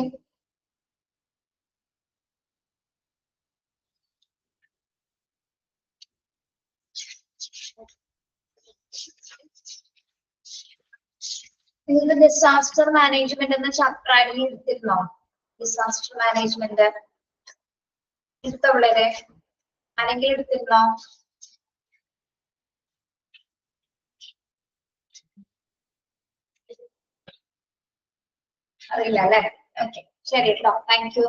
നിങ്ങൾ ഡിസാസ്റ്റർ മാനേജ്മെന്റ് എന്ന ചാപ്റ്റർ ആരെങ്കിലും എടുത്തിരുന്നോ? ഡിസാസ്റ്റർ മാനേജ്മെന്റ് എടുത്തവളെ ആരെങ്കിലും എടുത്തിരുന്നോ? അറിയില്ല അല്ലെ. ഓക്കെ, ശരി കേട്ടോ. Thank you.